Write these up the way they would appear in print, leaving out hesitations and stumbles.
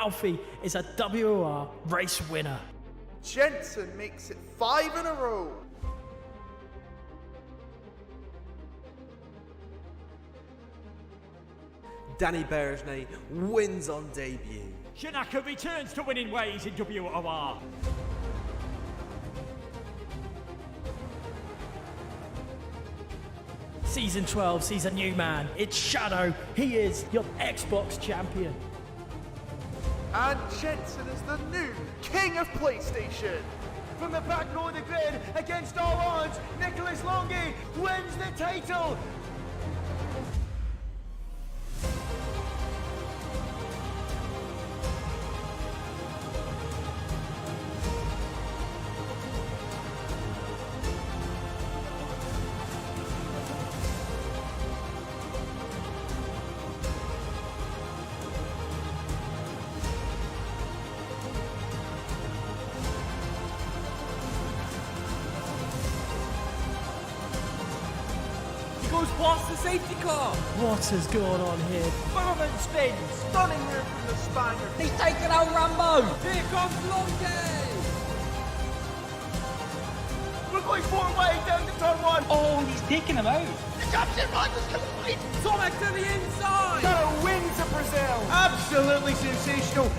Alfie is a WOR race winner. Jensen makes it 5 in a row. Danny Berejnay wins on debut. Shanaka returns to winning ways in WOR. Season 12 sees a new man. It's Shadow. He is your Xbox champion. And Jensen is the new king of PlayStation. From the back row of the grid, against all odds, Nicholas Longy wins the title. Goes past the safety car. What has gone on here? Bowman spins, stunning move from the Spaniard. He's taken out Rambo. Here comes Longy. We're going 4 ways down to turn 1. Oh, he's taking him out. The captain riders complete. Sonic to the inside. Shadow wins the Brazil. Absolutely sensational.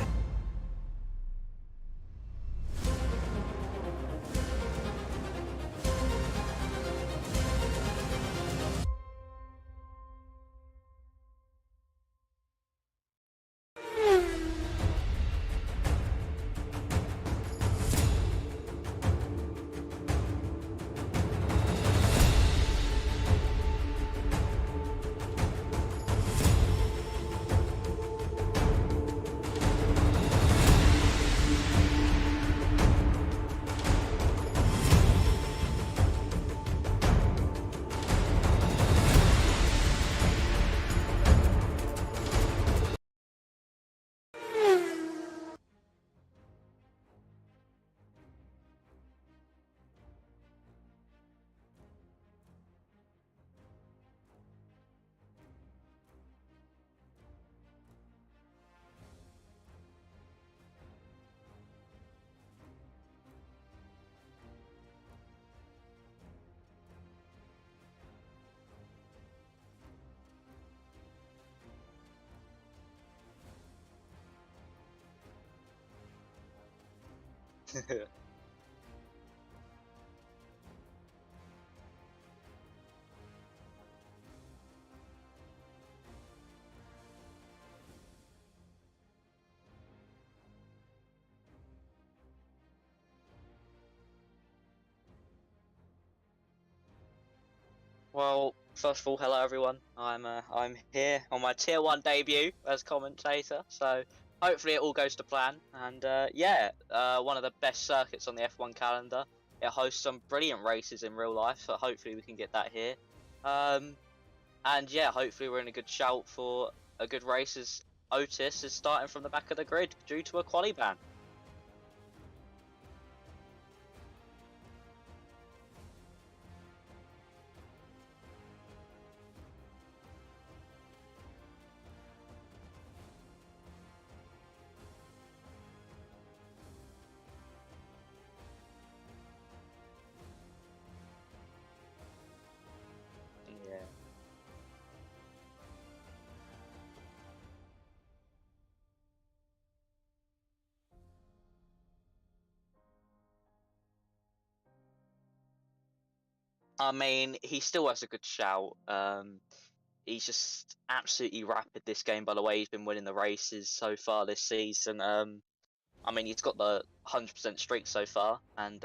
Well, first of all, hello everyone. I'm here on my Tier 1 debut as commentator, so hopefully it all goes to plan. And one of the best circuits on the F1 calendar. It hosts some brilliant races in real life, so hopefully we can get that here. And yeah, hopefully we're in a good shout for a good race as Otis is starting from the back of the grid due to a quali ban. I mean, he still has a good shout. He's just absolutely rapid this game by the way he's been winning the races so far this season. I mean, he's got the 100% streak so far, and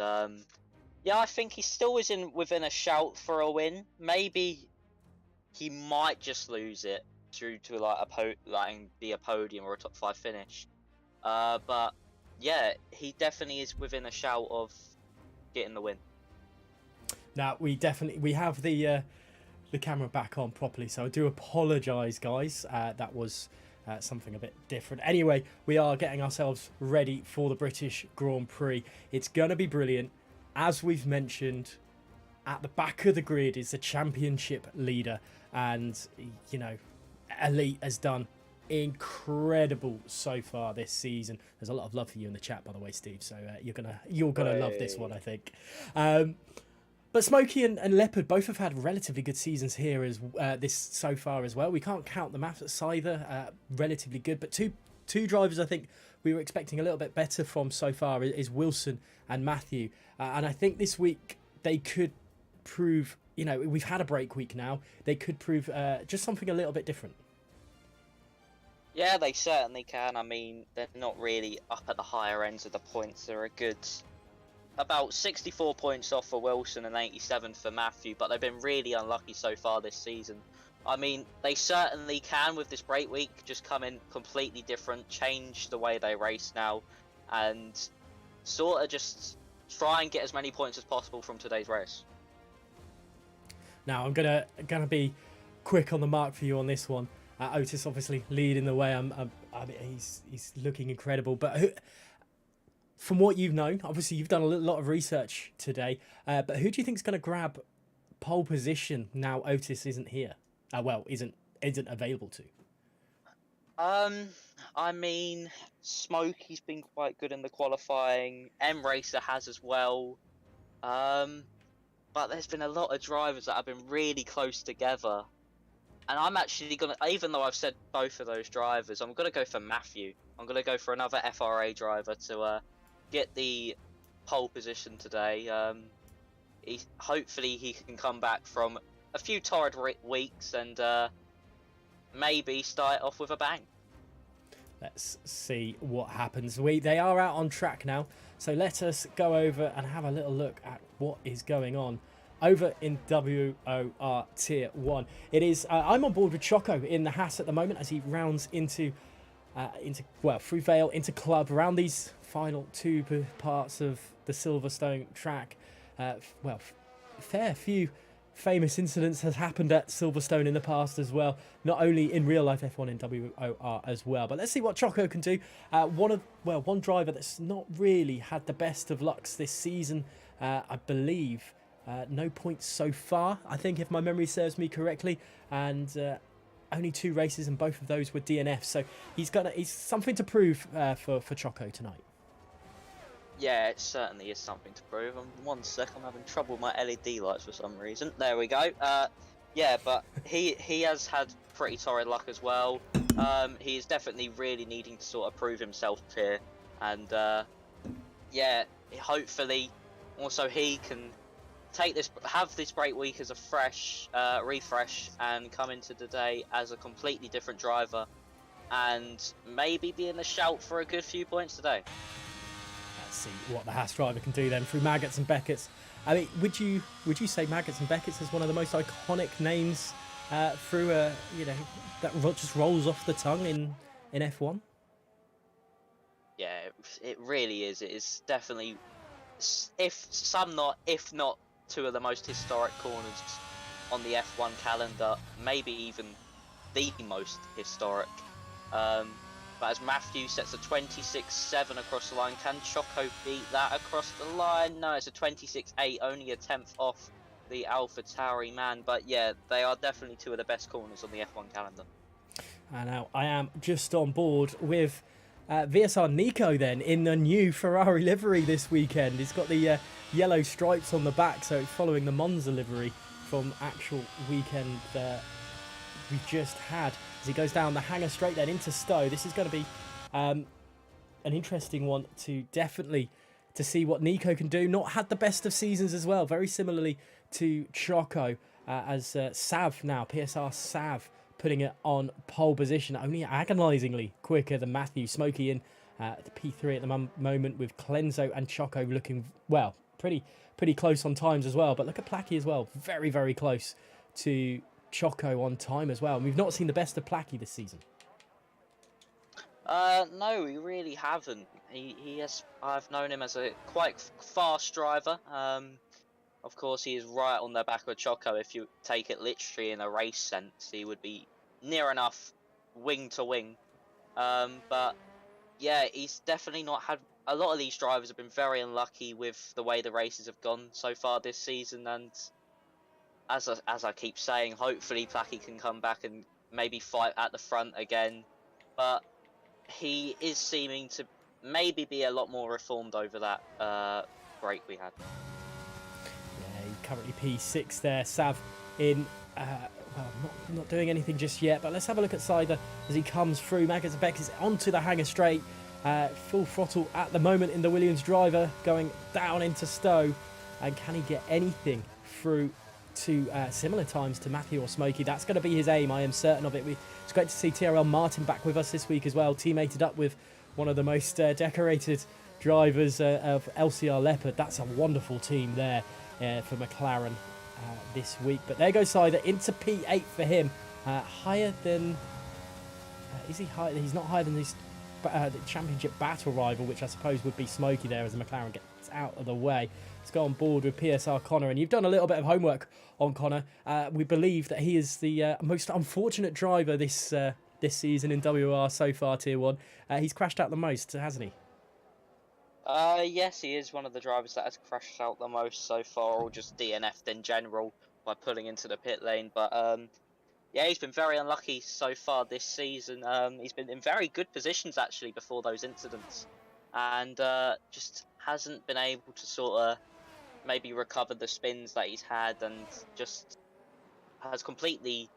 yeah, I think he still is within a shout for a win. Maybe he might just lose it due to like a podium or a top 5 finish. But yeah, he definitely is within a shout of getting the win. Now we have the camera back on properly, so I do apologise, guys. That was something a bit different. Anyway, we are getting ourselves ready for the British Grand Prix. It's gonna be brilliant. As we've mentioned, at the back of the grid is the championship leader, and you know, Elite has done incredible so far this season. There's a lot of love for you in the chat, by the way, Steve. So you're gonna love this one, I think. But Smokey and Leopard both have had relatively good seasons here as this so far as well. We can't count them out either. Relatively good, but two drivers I think we were expecting a little bit better from so far is Wilson and Matthew. And I think this week they could prove, you know, we've had a break week now. They could prove just something a little bit different. Yeah, they certainly can. I mean, they're not really up at the higher ends of the points. They're a good about 64 points off for Wilson and 87 for Matthew, but they've been really unlucky so far this season. I mean, they certainly can with this break week just come in completely different, change the way they race now, and sort of just try and get as many points as possible from today's race. Now I'm gonna be quick on the mark for you on this one. Otis obviously leading the way. I mean, he's looking incredible, but from what you've known, obviously you've done a lot of research today, but who do you think is going to grab pole position now Otis isn't here? Isn't available to? I mean, Smokey's been quite good in the qualifying. M Racer has as well. But there's been a lot of drivers that have been really close together. And I'm actually gonna, even though I've said both of those drivers, I'm gonna go for Matthew. I'm gonna go for another FRA driver to get the pole position today. Hopefully he can come back from a few torrid weeks and maybe start off with a bang. Let's see what happens. They are out on track now, so let us go over and have a little look at what is going on over in WOR Tier 1. It is I'm on board with Choco in the Haas at the moment as he rounds into Fruitvale, into Club, around these final two parts of the Silverstone track. Fair few famous incidents has happened at Silverstone in the past as well, not only in real life F1 in WOR as well. But let's see what Choco can do. One driver that's not really had the best of lucks this season, I believe. No points so far, I think, if my memory serves me correctly, and only 2 races, and both of those were DNF. So he's something to prove for Choco tonight. Yeah, it certainly is something to prove. 1 sec, I'm having trouble with my LED lights for some reason. There we go. Yeah, but he has had pretty torrid luck as well. He is definitely really needing to sort of prove himself here, and yeah, hopefully also he can have this break week as a fresh refresh and come into today as a completely different driver and maybe be in the shout for a good few points today. Let's see what the Haas driver can do then through Maggots and Beckett's. I mean, would you say Maggots and Beckett's is one of the most iconic names through that just rolls off the tongue in F1? Yeah, it really is. It is definitely, if not 2 of the most historic corners on the F1 calendar, maybe even the most historic. But as Matthew sets a 26.7 across the line, can Choco beat that across the line? No, it's a 26.8, only a 10th off the AlphaTauri man. But yeah, they are definitely 2 of the best corners on the F1 calendar. And now I am just on board with VSR Nico then in the new Ferrari livery this weekend. He's got the yellow stripes on the back, so it's following the Monza livery from actual weekend we just had. As he goes down the hangar straight then into Stowe. This is going to be an interesting one to see what Nico can do. Not had the best of seasons as well, very similarly to Choco, as Sav now, PSR Sav, putting it on pole position, only agonisingly quicker than Matthew. Smokey in the P3 at the moment, with Clenzo and Choco looking, well, pretty close on times as well. But look at Placky as well, very, very close to Choco on time as well. And we've not seen the best of Placky this season. No, we really haven't. He has. I've known him as a quite fast driver. Of course, he is right on the back of Choco. If you take it literally in a race sense, he would be near enough wing to wing. But yeah, he's definitely not had. A lot of these drivers have been very unlucky with the way the races have gone so far this season, and as I keep saying, hopefully Placky can come back and maybe fight at the front again. but he is seeming to maybe be a lot more reformed over that break we had. Yeah, he currently P6 there. Sav in, well, not doing anything just yet, but let's have a look at Cider as he comes through. Magazabek is onto the hanger straight. Full throttle at the moment in the Williams driver, going down into Stowe. And can he get anything through to similar times to Matthew or Smokey? That's going to be his aim, I am certain of it. It's great to see TRL Martin back with us this week as well, teammated up with one of the most decorated drivers of LCR Leopard. That's a wonderful team there for McLaren this week. But there goes Cider into P8 for him. Higher than... is he higher? He's not higher than his the championship battle rival, which I suppose would be Smokey there as the McLaren gets out of the way. Let's go on board with PSR Connor, and you've done a little bit of homework on Connor. We believe that he is the most unfortunate driver this season in WOR so far, Tier 1. He's crashed out the most, hasn't he? Yes, he is one of the drivers that has crashed out the most so far, or just DNF'd in general by pulling into the pit lane. But yeah, he's been very unlucky so far this season. He's been in very good positions actually before those incidents, and just hasn't been able to sort of maybe recover the spins that he's had, and just has completely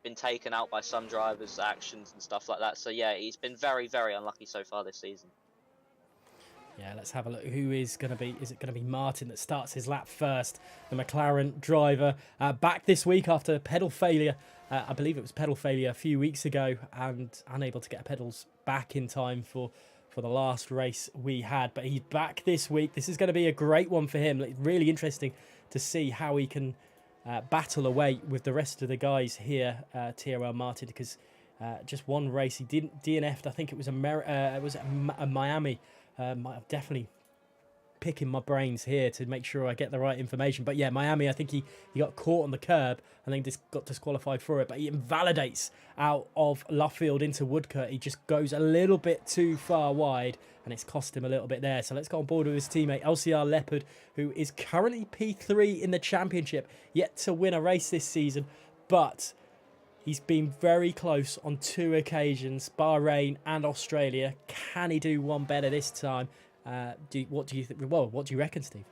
been taken out by some drivers' actions and stuff like that. So yeah, he's been very, very unlucky so far this season. Yeah, let's have a look. Who is going to be... Is it going to be Martin that starts his lap first? The McLaren driver back this week after pedal failure. I believe it was pedal failure a few weeks ago, and unable to get pedals back in time for the last race we had. But he's back this week. This is going to be a great one for him. It's really interesting to see how he can battle away with the rest of the guys here, TRL Martin, because just one race he didn't DNF'd. I think it was Miami. Definitely picking my brains here to make sure I get the right information. But yeah, Miami, I think he got caught on the curb and then just got disqualified for it. But he invalidates out of Luffield into Woodcote. He just goes a little bit too far wide, and it's cost him a little bit there. So let's go on board with his teammate, LCR Leopard, who is currently P3 in the championship, yet to win a race this season. But he's been very close on 2 occasions, Bahrain and Australia. Can he do one better this time? What do you think? Well, what do you reckon, Steve?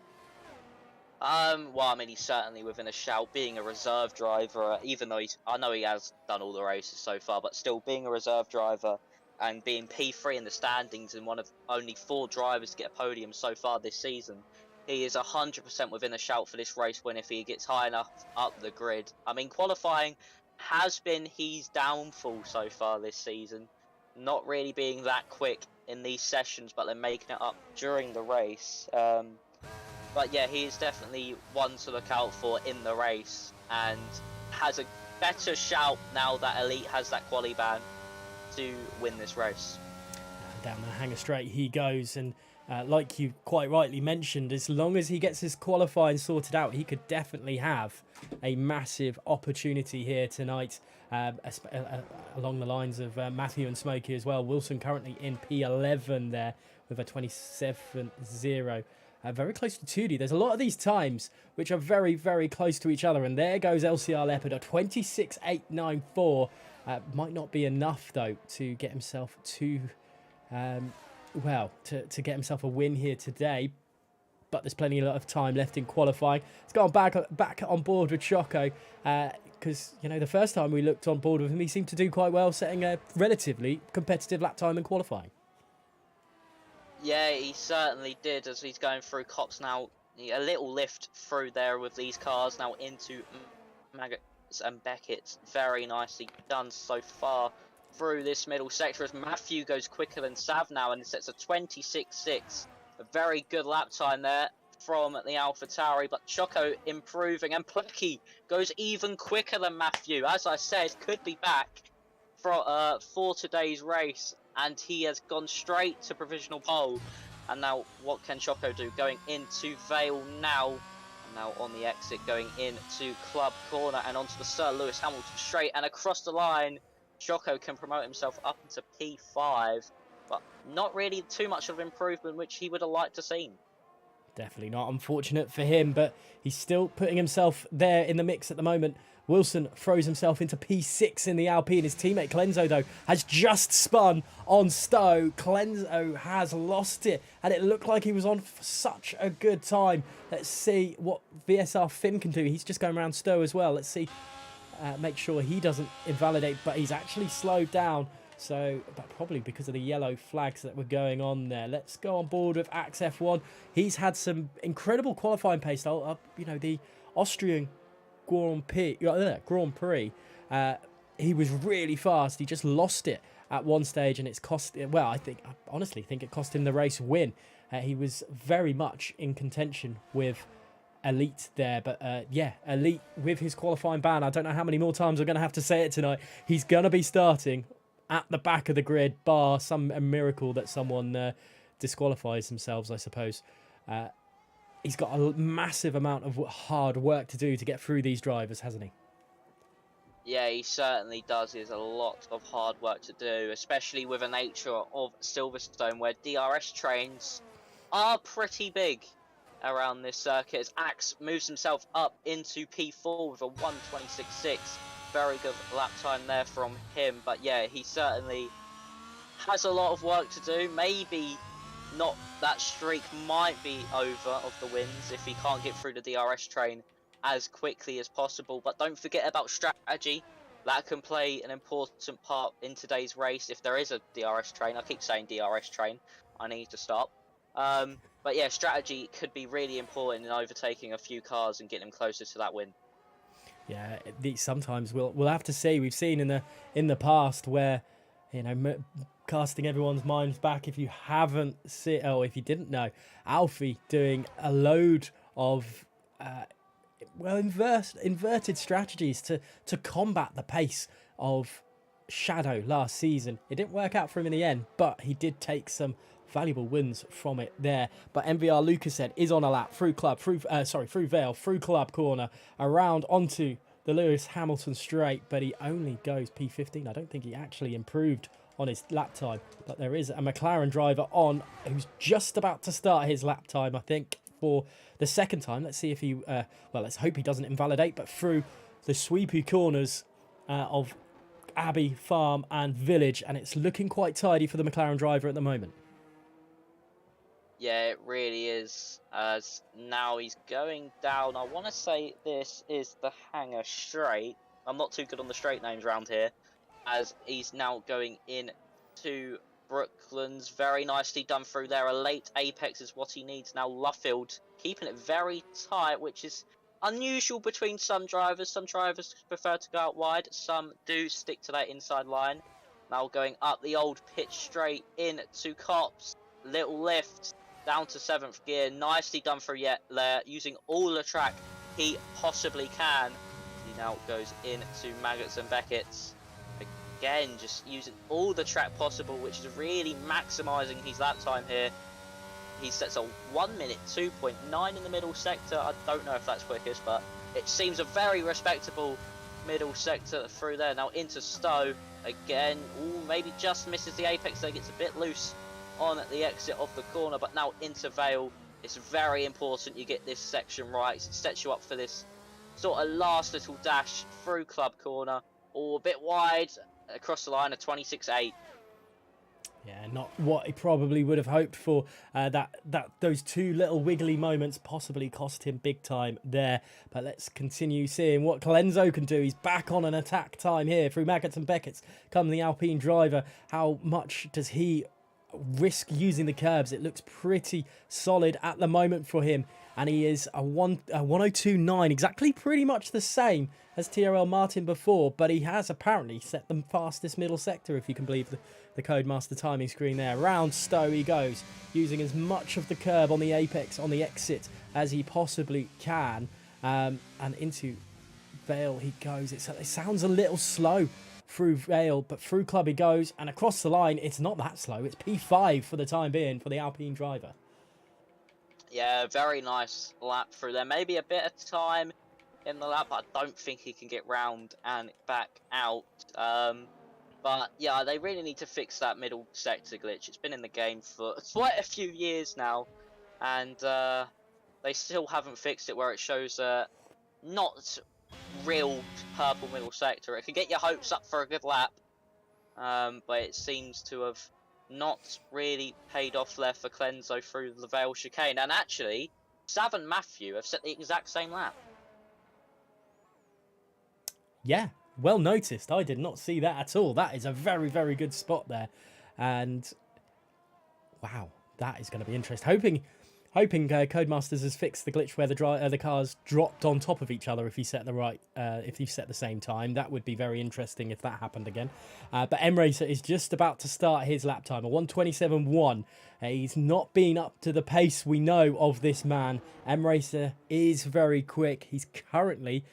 Well, I mean, he's certainly within a shout. Being a reserve driver, even though I know he has done all the races so far, but still being a reserve driver and being P3 in the standings and one of only 4 drivers to get a podium so far this season, he is 100% within a shout for this race win if he gets high enough up the grid. I mean, qualifying has been his downfall so far this season, not really being that quick in these sessions, but then making it up during the race. But yeah, he is definitely one to look out for in the race, and has a better shout now that Elite has that quali ban to win this race. Down the hanger straight he goes, and like you quite rightly mentioned, as long as he gets his qualifying sorted out, he could definitely have a massive opportunity here tonight, along the lines of Matthew and Smokey as well. Wilson currently in P11 there with a 27.0. Very close to 2D. There's a lot of these times which are very, very close to each other. And there goes LCR Leopard, a 26.894. Might not be enough, though, to get himself to get himself a win here today. But there's plenty of time left in qualifying. Let's go on back on board with Choco, because the first time we looked on board with him, he seemed to do quite well, setting a relatively competitive lap time in qualifying. Yeah, he certainly did, as he's going through Cops now. A little lift through there with these cars now into Maggots and Beckett. Very nicely done so far through this middle sector, as Matthew goes quicker than Sav now and sets a 26.6. A very good lap time there from the AlphaTauri, but Choco improving, and Plecky goes even quicker than Matthew. As I said, could be back for today's race, and he has gone straight to provisional pole. And now what can Choco do? Going into Vale now, and now on the exit going into Club Corner and onto the Sir Lewis Hamilton straight, and across the line Choco can promote himself up into P5, but not really too much of improvement which he would have liked to see. Definitely not. Unfortunate for him, but he's still putting himself there in the mix at the moment. Wilson throws himself into P6 in the Alpine. His teammate Clenzo, though, has just spun on Stowe. Clenzo has lost it, and it looked like he was on for such a good time. Let's see what VSR Finn can do. He's just going around Stowe as well. Let's see, make sure he doesn't invalidate, but he's actually slowed down. So, but probably because of the yellow flags that were going on there. Let's go on board with Axe F1. He's had some incredible qualifying pace. You know, the Austrian Grand Prix, he was really fast. He just lost it at one stage, and it's cost. Well, I honestly think it cost him the race win. He was very much in contention with Elite there, but yeah, Elite with his qualifying ban. I don't know how many more times we're going to have to say it tonight. He's going to be starting at the back of the grid, bar a miracle that someone disqualifies themselves, I suppose. He's got a massive amount of hard work to do to get through these drivers, hasn't he? Yeah, he certainly does. There's a lot of hard work to do, especially with the nature of Silverstone, where DRS trains are pretty big around this circuit. As Axe moves himself up into P4 with a 1:26.6. Very good lap time there from him, but yeah, he certainly has a lot of work to do. Maybe not, that streak might be over of the wins if he can't get through the DRS train as quickly as possible. But don't forget about strategy. That can play an important part in today's race if there is a DRS train. I keep saying DRS train, I need to stop. But yeah, strategy could be really important in overtaking a few cars and getting him closer to that win. Yeah, sometimes we'll have to say we've seen in the past where, you know, casting everyone's minds back, if you haven't seen, or if you didn't know, Alfie doing a load of inverted strategies to combat the pace of Shadow last season. It didn't work out for him in the end, but he did take some valuable wins from it there. But MVR Lucas said is on a lap through Vale, through Club corner, around onto the Lewis Hamilton straight, but he only goes P15. I don't think he actually improved on his lap time, but there is a McLaren driver on who's just about to start his lap time, I think, for the second time. Let's see if he well, let's hope he doesn't invalidate, but through the sweepy corners of Abbey Farm and Village, and it's looking quite tidy for the McLaren driver at the moment. Yeah, it really is, as now he's going down. I want to say this is the Hangar Straight. I'm not too good on the straight names around here, as he's now going in to Brooklands. Very nicely done through there. A late apex is what he needs now. Luffield keeping it very tight, which is unusual between some drivers. Some drivers prefer to go out wide. Some do stick to that inside line. Now going up the old pitch straight in to Cops. Little lift down to 7th gear. Nicely done through yet there, using all the track he possibly can. He now goes into Maggots and Beckett's. Again, just using all the track possible, which is really maximising his lap time here. He sets a 1 minute 2.9 in the middle sector. I don't know if that's quickest, but it seems a very respectable middle sector through there. Now into Stowe again. Ooh, maybe just misses the apex there, gets a bit loose on at the exit of the corner, but now into Vale. It's very important you get this section right. It sets you up for this sort of last little dash through Club corner, or a bit wide across the line, a 26.8. Yeah, not what he probably would have hoped for. Those two little wiggly moments possibly cost him big time there. But let's continue seeing what Clenzo can do. He's back on an attack time here through Maggots and Beckett's. Come the Alpine driver. How much does he risk using the curbs? It looks pretty solid at the moment for him. And he is a 102.9, exactly pretty much the same as TRL Martin before, but he has apparently set the fastest middle sector, if you can believe the Codemaster timing screen there. Round Stowe he goes, using as much of the curb on the apex, on the exit, as he possibly can. And into Vale he goes. It sounds a little slow through Vale, but through Club he goes, and across the line it's not that slow. It's P5 for the time being for the Alpine driver. Yeah, very nice lap through there. Maybe a bit of time in the lap, but I don't think he can get round and back out. But yeah, they really need to fix that middle sector glitch. It's been in the game for quite a few years now, and they still haven't fixed it where it shows not real purple middle sector. It can get your hopes up for a good lap, but it seems to have not really paid off there for Clenzo through the Vale chicane. And actually, Sav and Matthew have set the exact same lap. Yeah, well noticed. I did not see that at all. That is a very, very good spot there. And wow, that is going to be interesting. Hoping Codemasters has fixed the glitch where the cars dropped on top of each other if you set the same time. That would be very interesting if that happened again. But M-Racer is just about to start his lap time, a 1:27.1. He's not been up to the pace we know of this man. M-Racer is very quick. He's currently,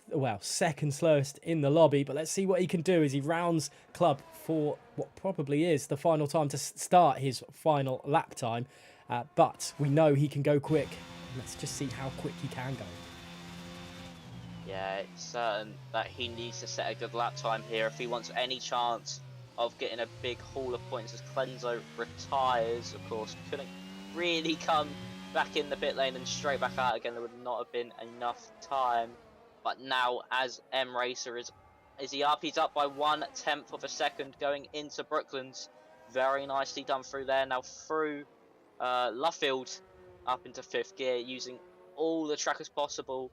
well, second slowest in the lobby, but let's see what he can do as he rounds Club for what probably is the final time to start his final lap time. But we know he can go quick. Let's just see how quick he can go. Yeah, it's certain that he needs to set a good lap time here if he wants any chance of getting a big haul of points as Clenzo retires. Of course, couldn't really come back in the pit lane and straight back out again. There would not have been enough time. But now, as M-Racer is he up? He's up by 1/10 of a second going into Brooklands. Very nicely done through there. Now through Luffield up into 5th gear, using all the trackers possible.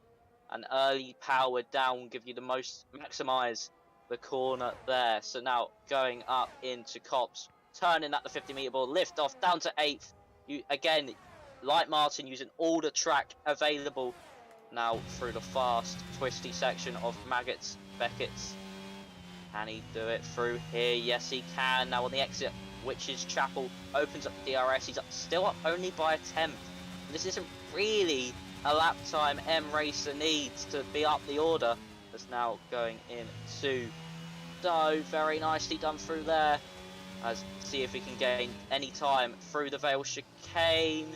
An early power down will give you the most, maximise the corner there. So now going up into Cops, turning at the 50-metre ball, lift off down to 8th. You again, like Martin, using all the track available. Now through the fast, twisty section of Maggots, Beckett's. Can he do it through here? Yes, he can. Now on the exit, Witch's Chapel opens up the DRS. He's still up only by a 10th. This isn't really a lap time M-Racer needs to be up the order. That's now going into So very nicely done through there. As see if we can gain any time through the Vale chicane.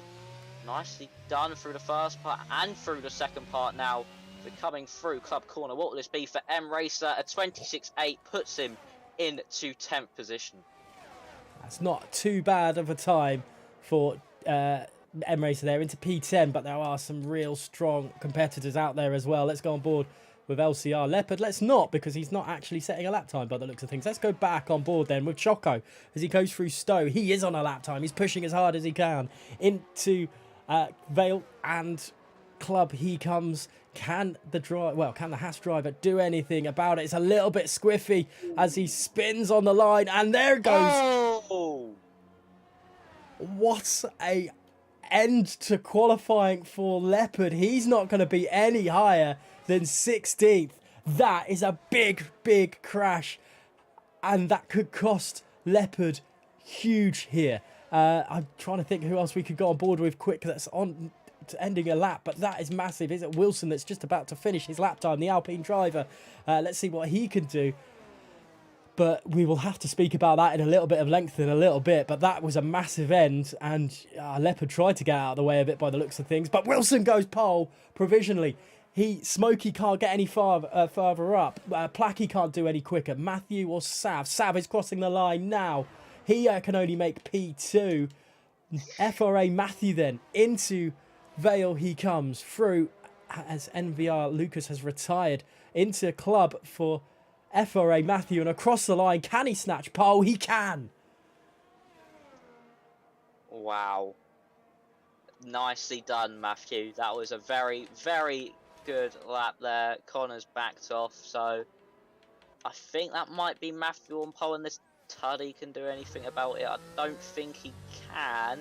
Nicely done through the first part and through the second part now. We're coming through Club Corner. What will this be for M-Racer? A 26.8 puts him into 10th position. That's not too bad of a time for M-Racer there into P10, but there are some real strong competitors out there as well. Let's go on board with LCR Leopard. Let's not, because he's not actually setting a lap time by the looks of things. Let's go back on board then with Choco as he goes through Stowe. He is on a lap time. He's pushing as hard as he can into Vale and Club. He comes. Can the Haas driver do anything about it? It's a little bit squiffy as he spins on the line, and there goes. Oh! What a end to qualifying for Leopard. He's not going to be any higher than 16th. That is a big, big crash, and that could cost Leopard huge here. I'm trying to think who else we could go on board with quick that's on to ending a lap, but that is massive. Is it Wilson that's just about to finish his lap time, the Alpine driver? Let's see what he can do. But we will have to speak about that in a little bit of length in a little bit. But that was a massive end, and Leopard tried to get out of the way a bit by the looks of things. But Wilson goes pole provisionally. Smokey can't get any further up. Placky can't do any quicker. Matthew or Sav. Sav is crossing the line now. He can only make P2. FRA Matthew then into Vale he comes through as NVR Lucas has retired into Club for FRA Matthew, and across the line. Can he snatch pole? He can. Wow. Nicely done, Matthew. That was a very, very good lap there. Connor's backed off, so I think that might be Matthew on pole, and this Tuddy can do anything about it. I don't think he can.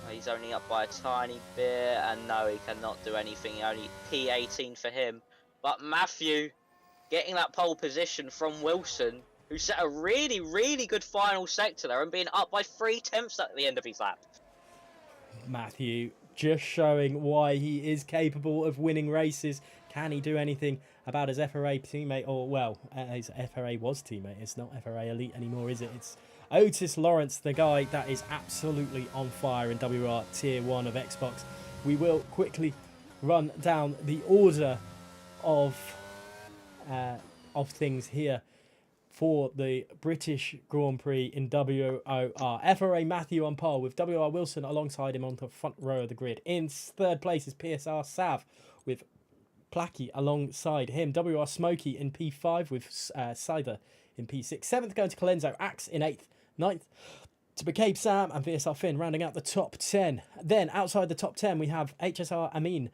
He's only up by a tiny bit, and no, he cannot do anything. Only P18 for him. But Matthew getting that pole position from Wilson, who set a really, really good final sector there and being up by 3/10 at the end of his lap. Matthew just showing why he is capable of winning races. Can he do anything about his FRA teammate? Or, well, his FRA was teammate. It's not FRA Elite anymore, is it? It's Otis Lawrence, the guy that is absolutely on fire in WR Tier 1 of Xbox. We will quickly run down the order of things here for the British Grand Prix in WOR. FRA Matthew on pole with WR Wilson alongside him on the front row of the grid. In third place is PSR Sav with Placky alongside him. WR Smokey in P5 with Cider in P6. 7th going to Colenso. Axe in 8th. 9th to McCabe Sam and VSR Finn rounding out the top 10. Then outside the top 10 we have HSR Amin,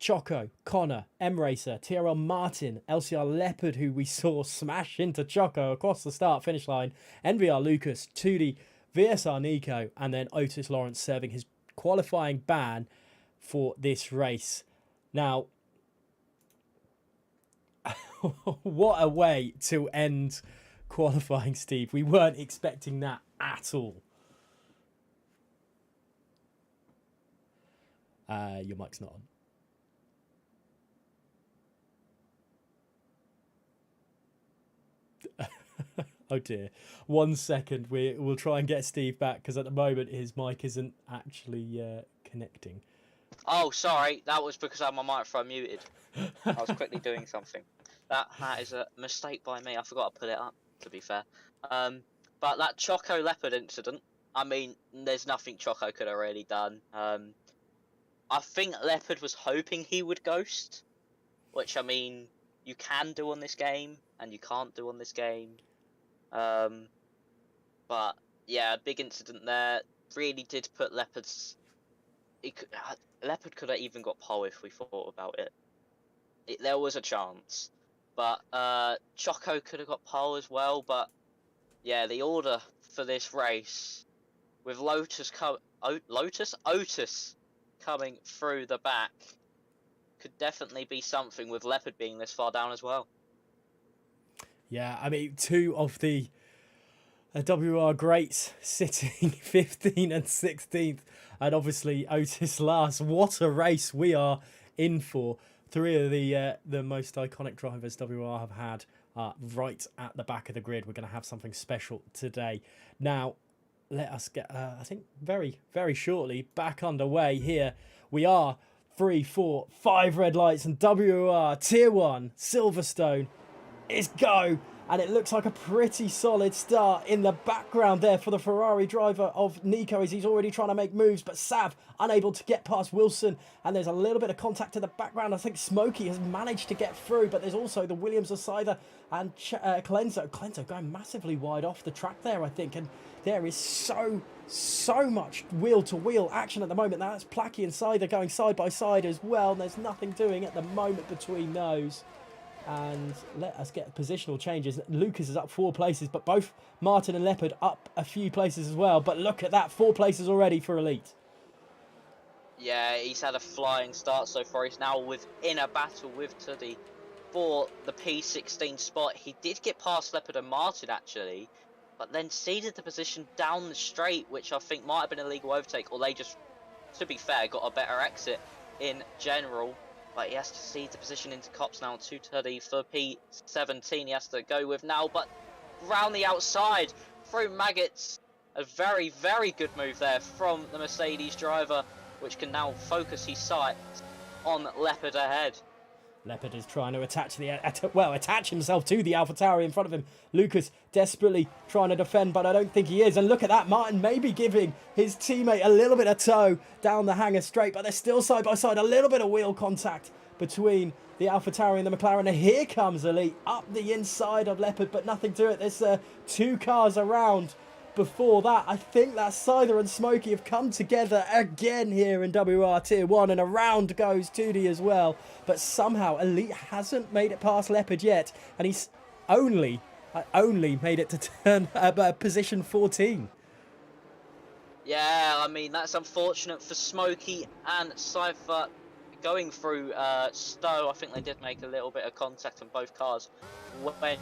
Choco, Connor, M-Racer, TRL Martin, LCR Leopard, who we saw smash into Choco across the start-finish line, NVR Lucas, 2D, VSR Nico, and then Otis Lawrence serving his qualifying ban for this race. Now, what a way to end qualifying, Steve. We weren't expecting that at all. Your mic's not on. Oh dear. 1 second. We'll try and get Steve back because at the moment his mic isn't actually connecting. Oh, sorry. That was because I had my microphone muted. I was quickly doing something. That is a mistake by me. I forgot to put it up, to be fair. But that Choco Leopard incident, I mean, there's nothing Choco could have really done. I think Leopard was hoping he would ghost, which, I mean, you can do on this game, and you can't do on this game. But, yeah, big incident there. Really did put Leopard's... Leopard could have even got pole if we thought about it. There was a chance. But Choco could have got pole as well. But, yeah, the order for this race, with Otis coming through the back, could definitely be something with Leopard being this far down as well. Yeah, I mean, two of the WR greats sitting 15th and 16th, and obviously Otis last. What a race we are in for. Three of the most iconic drivers WR have had right at the back of the grid. We're going to have something special today. Now, let us get, I think, very, very shortly back underway here. We are 3, 4, 5 red lights, and WR Tier 1 Silverstone is go. And it looks like a pretty solid start in the background there for the Ferrari driver of Nico as he's already trying to make moves. But Sav unable to get past Wilson. And there's a little bit of contact in the background. I think Smokey has managed to get through. But there's also the Williams of Cider and Colenso. Colenso going massively wide off the track there, I think. And there is so much wheel-to-wheel action at the moment. That's Placky and Cider going side by side as well. And there's nothing doing at the moment between those. And let us get positional changes. Lucas is up 4 places, but both Martin and Leopard up a few places as well. But look at that, 4 places already for Elite. Yeah, he's had a flying start so far. He's now within a battle with Tuddy for the P16 spot. He did get past Leopard and Martin, actually, but then ceded the position down the straight, which I think might have been a legal overtake, or they just, to be fair, got a better exit in general. But he has to cede the position into Cops now to Tuddy for P17. He has to go with now, but round the outside through Maggots. A very, very good move there from the Mercedes driver, which can now focus his sight on Leopard ahead. Leopard is trying to attach himself to the AlphaTauri in front of him. Lucas desperately trying to defend, but I don't think he is. And look at that, Martin maybe giving his teammate a little bit of tow down the hangar straight, but they're still side by side. A little bit of wheel contact between the AlphaTauri and the McLaren. And here comes Elite up the inside of Leopard, but nothing to it. There's 2 cars around. Before that, I think that Cider and Smokey have come together again here in WR Tier 1, and around goes 2D as well. But somehow Elite hasn't made it past Leopard yet, and he's only made it to turn position 14. Yeah, I mean, that's unfortunate for Smokey and Cypher going through Stowe. I think they did make a little bit of contact on both cars. Went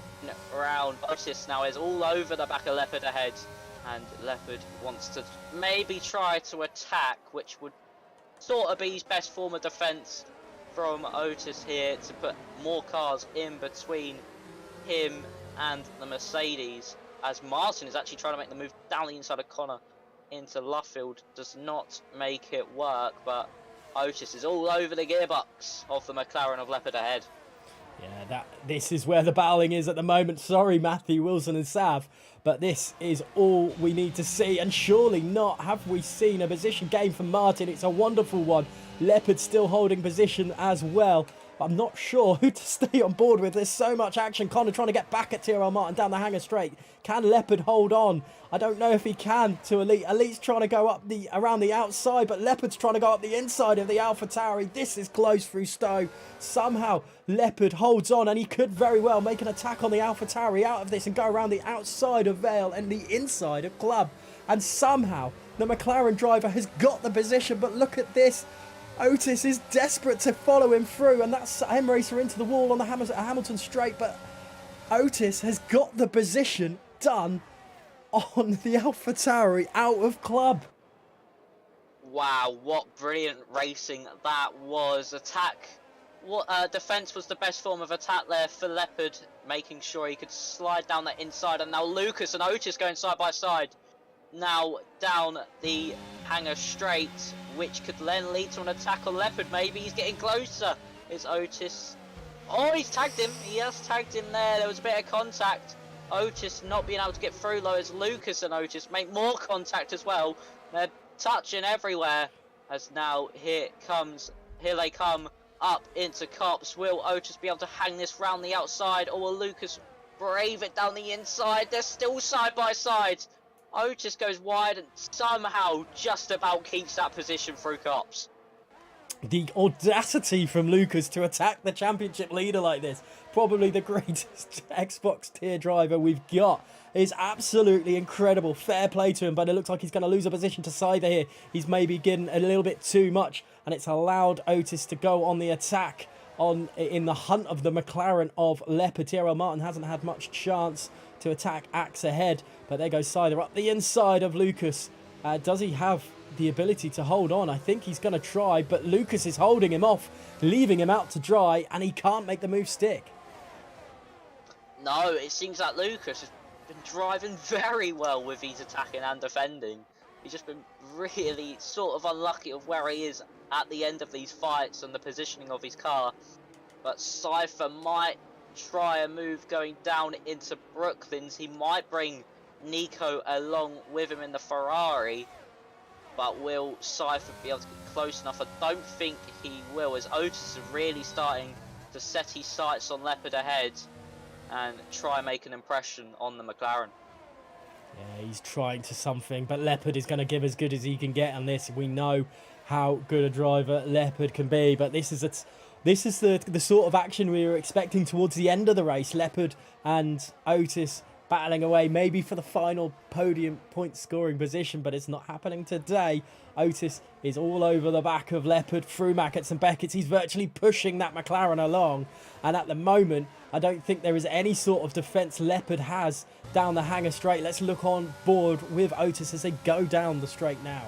around. Otis now is all over the back of Leopard ahead. And Leopard wants to maybe try to attack, which would sort of be his best form of defence from Otis here, to put more cars in between him and the Mercedes, as Martin is actually trying to make the move down the inside of Connor into Luffield. Does not make it work, but Otis is all over the gearbox of the McLaren of Leopard ahead. Yeah, this is where the battling is at the moment. Sorry, Matthew, Wilson and Sav, but this is all we need to see. And surely not have we seen a position game for Martin. It's a wonderful one. Leopard still holding position as well. But I'm not sure who to stay on board with. There's so much action. Connor trying to get back at TRL Martin down the hanger straight. Can Leopard hold on? I don't know if he can to Elite. Elite's trying to go up around the outside, but Leopard's trying to go up the inside of the Alpha Tower. This is close through Stowe. Somehow Leopard holds on, and he could very well make an attack on the Alpha Tower out of this and go around the outside of Vale and the inside of Club. And somehow the McLaren driver has got the position, but look at this. Otis is desperate to follow him through, and that's M-Racer into the wall on the Hamilton straight, but Otis has got the position done on the Alpha Tauri out of Club. Wow, what brilliant racing that was. Defense was the best form of attack there for Leopard, making sure he could slide down that inside, and now Lucas and Otis going side by side. Now down the hanger straight, which could then lead to an attack on Leopard. Maybe he's getting closer. It's Otis. Oh, he's tagged him. He has tagged him there. There was a bit of contact. Otis not being able to get through though, as Lucas and Otis make more contact as well. They're touching everywhere. As now here they come up into Cops. Will Otis be able to hang this round the outside, or will Lucas brave it down the inside? They're still side by side. Otis goes wide and somehow just about keeps that position through Cops. The audacity from Lucas to attack the championship leader like this, probably the greatest Xbox tier driver we've got, is absolutely incredible. Fair play to him, but it looks like he's going to lose a position to Cyber here. He's maybe getting a little bit too much, and it's allowed Otis to go on the attack in the hunt of the McLaren of Leopard. TRL Martin hasn't had much chance to attack Axe ahead, but there goes Cyber up the inside of Lucas. Does he have the ability to hold on? I think he's going to try, but Lucas is holding him off, leaving him out to dry, and he can't make the move stick. No, it seems like Lucas has been driving very well with his attacking and defending. He's just been really sort of unlucky of where he is at the end of these fights and the positioning of his car. But Cypher might try a move going down into Brooklands. He might bring Nico along with him in the Ferrari, but will Cypher be able to get close enough? I don't think he will, as Otis is really starting to set his sights on Leopard ahead and try and make an impression on the McLaren. Yeah, he's trying to something, but Leopard is going to give as good as he can get on this. We know how good a driver Leopard can be, but this is the sort of action we were expecting towards the end of the race. Leopard and Otis battling away, maybe for the final podium point scoring position, but it's not happening today. Otis is all over the back of Leopard through Mackett's and Beckett's. He's virtually pushing that McLaren along, and at the moment I don't think there is any sort of defence Leopard has down the hanger straight. Let's look on board with Otis as they go down the straight now.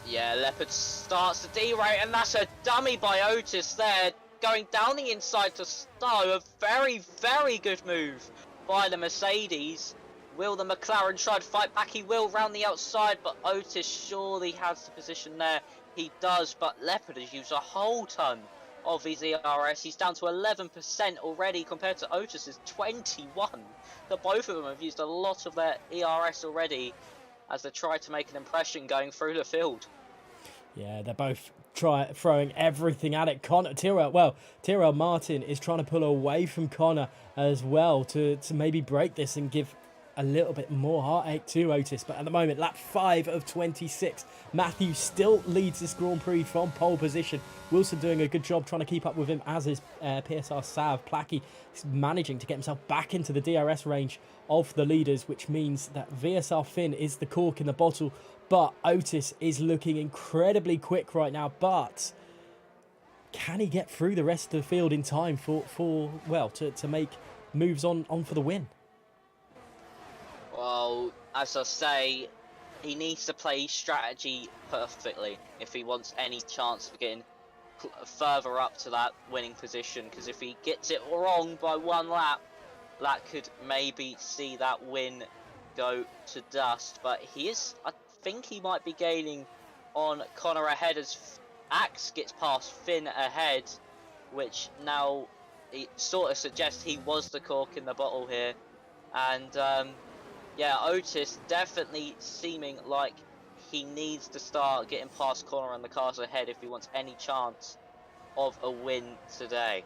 Yeah, Leopard starts to derate, and that's a dummy by Otis there, going down the inside to Stowe. A very, very good move by the Mercedes. Will the McLaren try to fight back? He will round the outside, but Otis surely has the position there. He does, but Leopard has used a whole ton of his ERS. He's down to 11% already compared to Otis's 21. The both of them have used a lot of their ERS already as they try to make an impression going through the field. Yeah, they're both throwing everything at it. Tyrrell Martin is trying to pull away from Connor as well to maybe break this and give a little bit more heartache to Otis. But at the moment, lap 5 of 26. Matthew still leads this Grand Prix from pole position. Wilson doing a good job trying to keep up with him, as is PSR Sav. Placky is managing to get himself back into the DRS range of the leaders, which means that VSR Finn is the cork in the bottle. But Otis is looking incredibly quick right now. But can he get through the rest of the field in time to make moves on for the win? Well, as I say, he needs to play strategy perfectly if he wants any chance of getting further up to that winning position. Because if he gets it wrong by one lap, that could maybe see that win go to dust. But I think he might be gaining on Connor ahead as Axe gets past Finn ahead. which now it sort of suggests he was the cork in the bottle here. And yeah, Otis definitely seeming like he needs to start getting past Connor and the cars ahead if he wants any chance of a win today.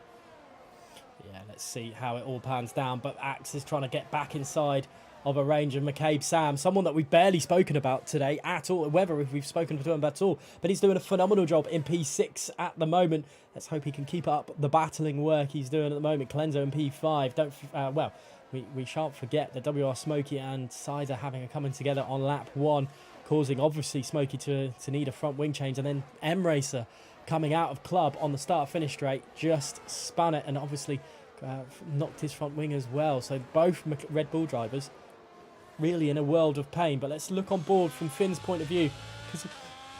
Yeah, let's see how it all pans down. But Axe is trying to get back inside of a range of McCabe Sam, someone that we've barely spoken about today at all, whether if we've spoken to him at all. But he's doing a phenomenal job in P6 at the moment. Let's hope he can keep up the battling work he's doing at the moment. Clenzo in P5. Well, we shan't forget that WR Smokey and Sizer having a coming together on lap 1, causing obviously Smokey to need a front wing change, and then M Racer coming out of club on the start-finish straight just spun it and obviously knocked his front wing as well. So both Red Bull drivers really in a world of pain. But let's look on board from Finn's point of view, because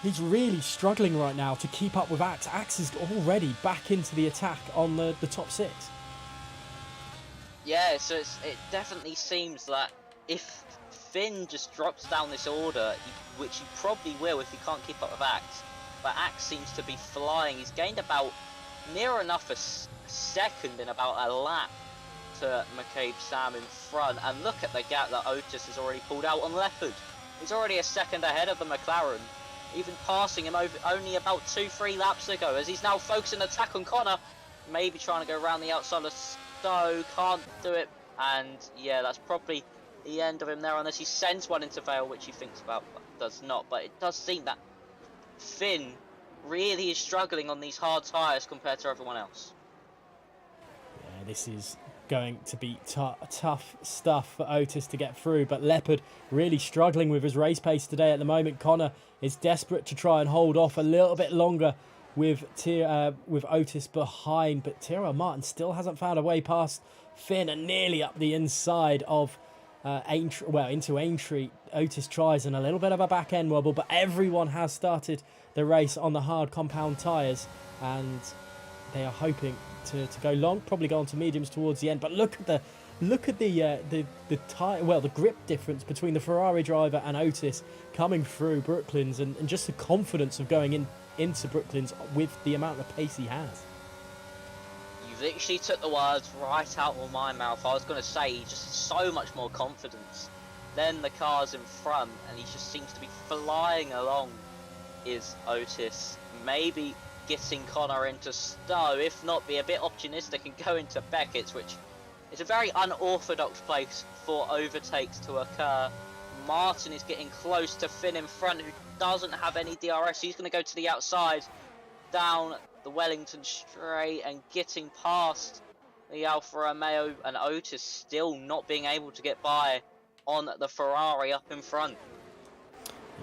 he's really struggling right now to keep up with Axe. Axe is already back into the attack on the top 6. Yeah, so it definitely seems that if Finn just drops down this order, which he probably will if he can't keep up with Axe, but Axe seems to be flying. He's gained about near enough a second in about a lap to McCabe Sam in front, and look at the gap that Otis has already pulled out on Leopard. He's already a second ahead of the McLaren, even passing him over only about 2-3 laps ago, as he's now focusing attack on Connor, maybe trying to go around the outside of Stowe, can't do it, and yeah, that's probably the end of him there, unless he sends one into Vale, which he thinks about, but does not. But it does seem that Finn really is struggling on these hard tyres compared to everyone else. Yeah, this is going to be tough stuff for Otis to get through, but Leopard really struggling with his race pace today at the moment. Connor is desperate to try and hold off a little bit longer with Otis behind, but Tyrrell Martin still hasn't found a way past Finn and nearly up the inside of into Aintree. Otis tries and a little bit of a back end wobble, but everyone has started the race on the hard compound tyres, and they are hoping to go long, probably go on to mediums towards the end. But look at the tire, well, the grip difference between the Ferrari driver and Otis coming through Brooklands, and just the confidence of going into Brooklands with the amount of pace he has. You literally took the words right out of my mouth. I was going to say, he just has so much more confidence than the cars in front, and he just seems to be flying along. Is Otis maybe getting Connor into Stowe, if not be a bit opportunistic and go into Beckett's, which is a very unorthodox place for overtakes to occur. Martin is getting close to Finn in front, who doesn't have any DRS. He's going to go to the outside down the Wellington straight and getting past the Alfa Romeo, and Otis still not being able to get by on the Ferrari up in front.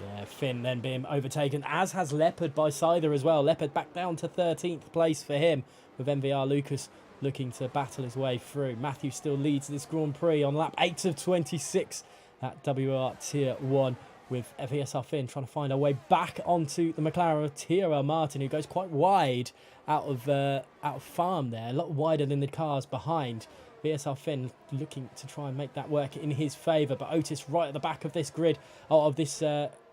Yeah, Finn then being overtaken, as has Leopard by Sider as well. Leopard back down to 13th place for him, with MVR Lucas looking to battle his way through. Matthew still leads this Grand Prix on lap 8 of 26 at WR Tier 1, with VSR Finn trying to find a way back onto the McLaren of Tyrrell Martin, who goes quite wide out of farm there, a lot wider than the cars behind. VSR Finn looking to try and make that work in his favour, but Otis right at the back of this grid, of this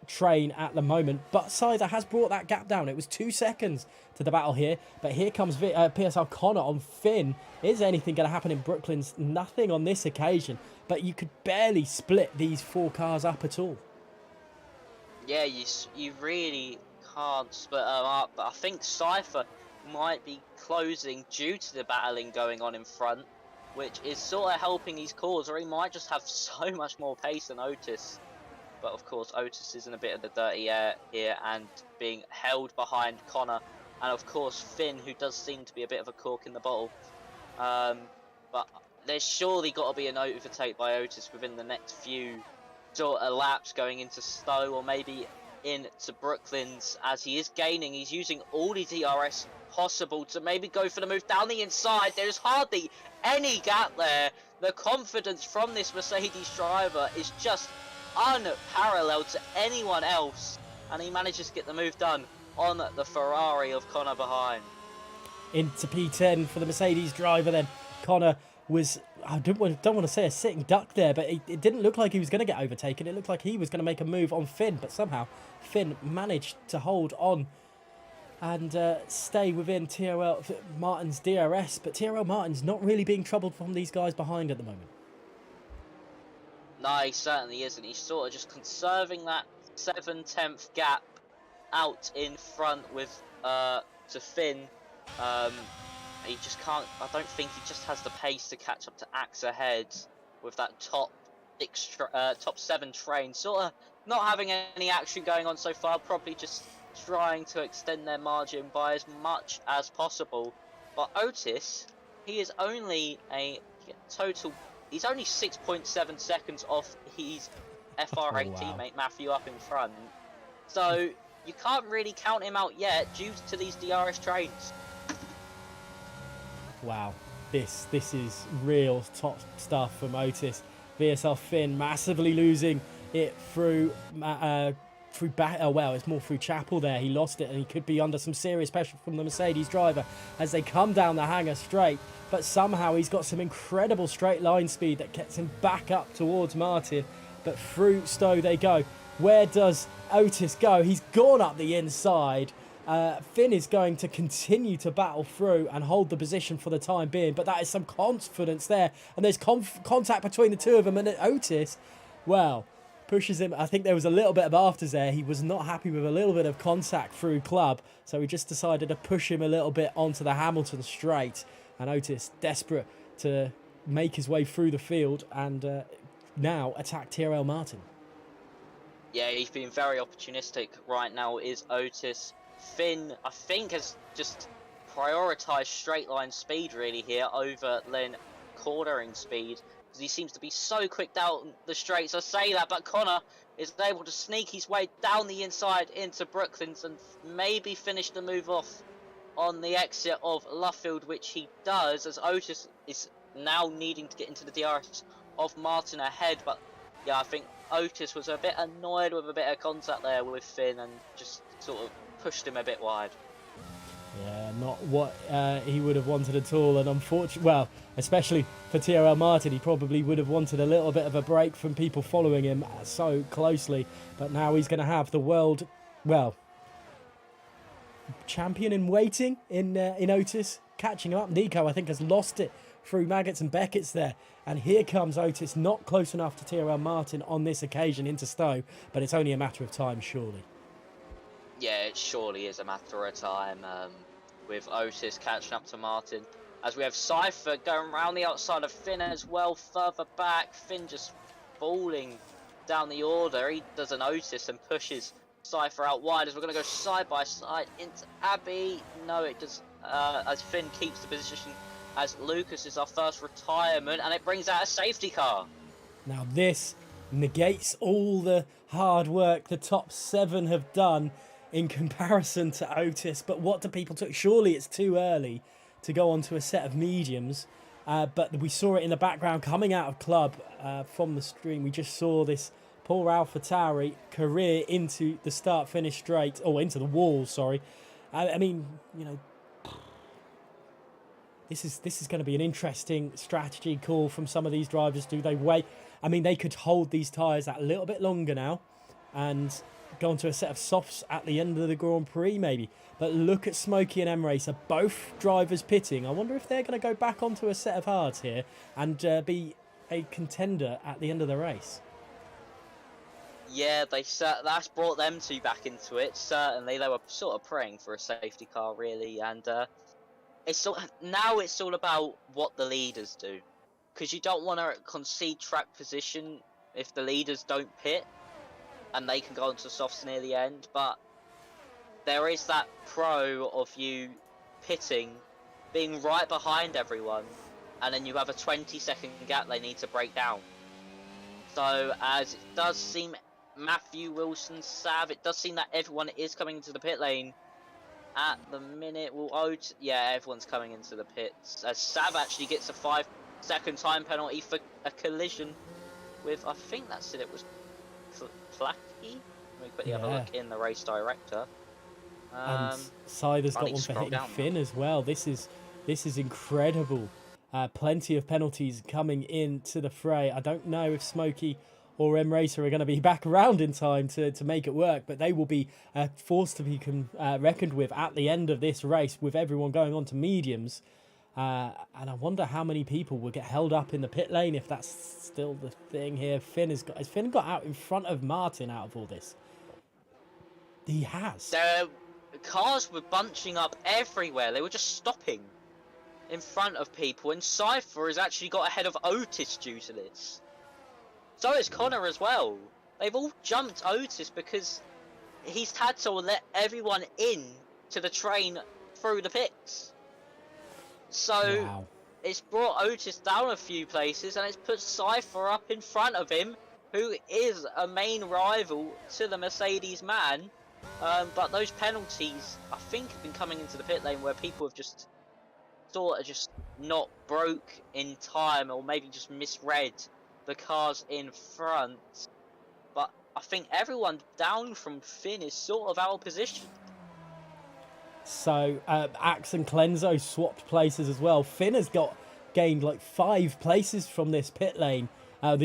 train at the moment. But Sizer has brought that gap down. It was 2 seconds to the battle here, but here comes PSR Connor on Finn. Is anything going to happen in Brooklands? Nothing on this occasion, but you could barely split these 4 cars up at all. Yeah, you really can't split them up, but I think Cypher might be closing due to the battling going on in front, which is sort of helping his cause, or he might just have so much more pace than Otis. But of course, Otis is in a bit of the dirty air here and being held behind Connor, and of course Finn, who does seem to be a bit of a cork in the bottle. But there's surely got to be an overtake by Otis within the next few sort of laps going into Stowe, or maybe into Brooklands, as he is gaining. He's using all the DRS possible to maybe go for the move down the inside. There's hardly any gap there. The confidence from this Mercedes driver is just unparalleled to anyone else, and he manages to get the move done on the Ferrari of Connor behind. Into P10 for the Mercedes driver then. Connor was, I don't want to say a sitting duck there, but it didn't look like he was going to get overtaken. It looked like he was going to make a move on Finn, but somehow Finn managed to hold on and stay within TRL Martin's DRS. But TRL Martin's not really being troubled from these guys behind at the moment. No, he certainly isn't. He's sort of just conserving that 7/10 gap out in front with to Finn. He just can't. I don't think he just has the pace to catch up to Axe ahead with that top 7 train. Sort of not having any action going on so far. Probably just trying to extend their margin by as much as possible. But Otis, he is only a total. He's only 6.7 seconds off his FR8 wow. teammate Matthew up in front. So you can't really count him out yet due to these DRS trains. Wow, this is real top stuff from Otis. VSL Finn massively losing it through it's more through Chapel there. He lost it and he could be under some serious pressure from the Mercedes driver as they come down the hangar straight. But somehow he's got some incredible straight line speed that gets him back up towards Martin. But through Stowe they go. Where does Otis go? He's gone up the inside. Finn is going to continue to battle through and hold the position for the time being. But that is some confidence there. And there's contact between the two of them. And Otis, well, pushes him. I think there was a little bit of afters there. He was not happy with a little bit of contact through Club. So he just decided to push him a little bit onto the Hamilton straight. And Otis, desperate to make his way through the field and now attack TRL Martin. Yeah, he's been very opportunistic right now, is Otis. Finn, I think, has just prioritised straight line speed really here over Len cornering speed. Because he seems to be so quick down the straights. I say that, but Connor is able to sneak his way down the inside into Brooklands and maybe finish the move off on the exit of Luffield, which he does, as Otis is now needing to get into the DRS of Martin ahead. But yeah, I think Otis was a bit annoyed with a bit of contact there with Finn and just sort of pushed him a bit wide. Yeah, not what he would have wanted at all. And unfortunately, well, especially for TRL Martin, he probably would have wanted a little bit of a break from people following him so closely. But now he's going to have the world, well, champion in waiting in Otis, catching him up. Nico, I think, has lost it through Maggots and Beckett's there. And here comes Otis, not close enough to TRL Martin on this occasion into Stowe, but it's only a matter of time, surely. Yeah, it surely is a matter of time with Otis catching up to Martin. As we have Cypher going around the outside of Finn as well, further back. Finn just falling down the order. He does an Otis and pushes Cypher out wide as we're going to go side by side into Abbey. No, it does, as Finn keeps the position as Lucas is our first retirement, and it brings out a safety car. Now this negates all the hard work the top 7 have done in comparison to Otis. But what do people do? Surely it's too early to go on to a set of mediums. But we saw it in the background coming out of Club from the stream. We just saw this poor AlphaTauri career into the start-finish straight, or into the wall, sorry. I mean, you know, this is going to be an interesting strategy call from some of these drivers. Do they wait? I mean, they could hold these tyres a little bit longer now and go into a set of softs at the end of the Grand Prix, maybe. But look at Smokey and M-Racer, both drivers pitting. I wonder if they're going to go back onto a set of hards here and be a contender at the end of the race. Yeah, that's brought them two back into it. Certainly, they were sort of praying for a safety car, really, and now it's all about what the leaders do, because you don't want to concede track position if the leaders don't pit, and they can go into softs near the end. But there is that pro of you pitting, being right behind everyone, and then you have a 20-second gap they need to break down. So as it does seem, Matthew, Wilson, Sav, it does seem that everyone is coming into the pit lane at the minute. Yeah, everyone's coming into the pits, as Sav actually gets a 5-second time penalty for a collision with, I think that's it, was Flacky? Let me quickly have a look in the race director. And Sider's got one for hitting Finn as well. This is incredible. Plenty of penalties coming into the fray. I don't know if Smokey or M Racer are going to be back around in time to make it work, but they will be a force to be reckoned with at the end of this race, with everyone going on to mediums. And I wonder how many people will get held up in the pit lane if that's still the thing here. Has Finn got out in front of Martin out of all this? He has. The cars were bunching up everywhere. They were just stopping in front of people, and Cypher has actually got ahead of Otis due to this. So is Connor as well. They've all jumped Otis because he's had to let everyone in to the train through the pits. So Wow. it's brought Otis down a few places, and it's put Cypher up in front of him, who is a main rival to the Mercedes man. But those penalties, I think, have been coming into the pit lane where people have just sort of just not broke in time, or maybe just misread the cars in front. But I think everyone down from Finn is sort of out of position. So Axe and Clenzo swapped places as well. Finn has gained like 5 places from this pit lane. All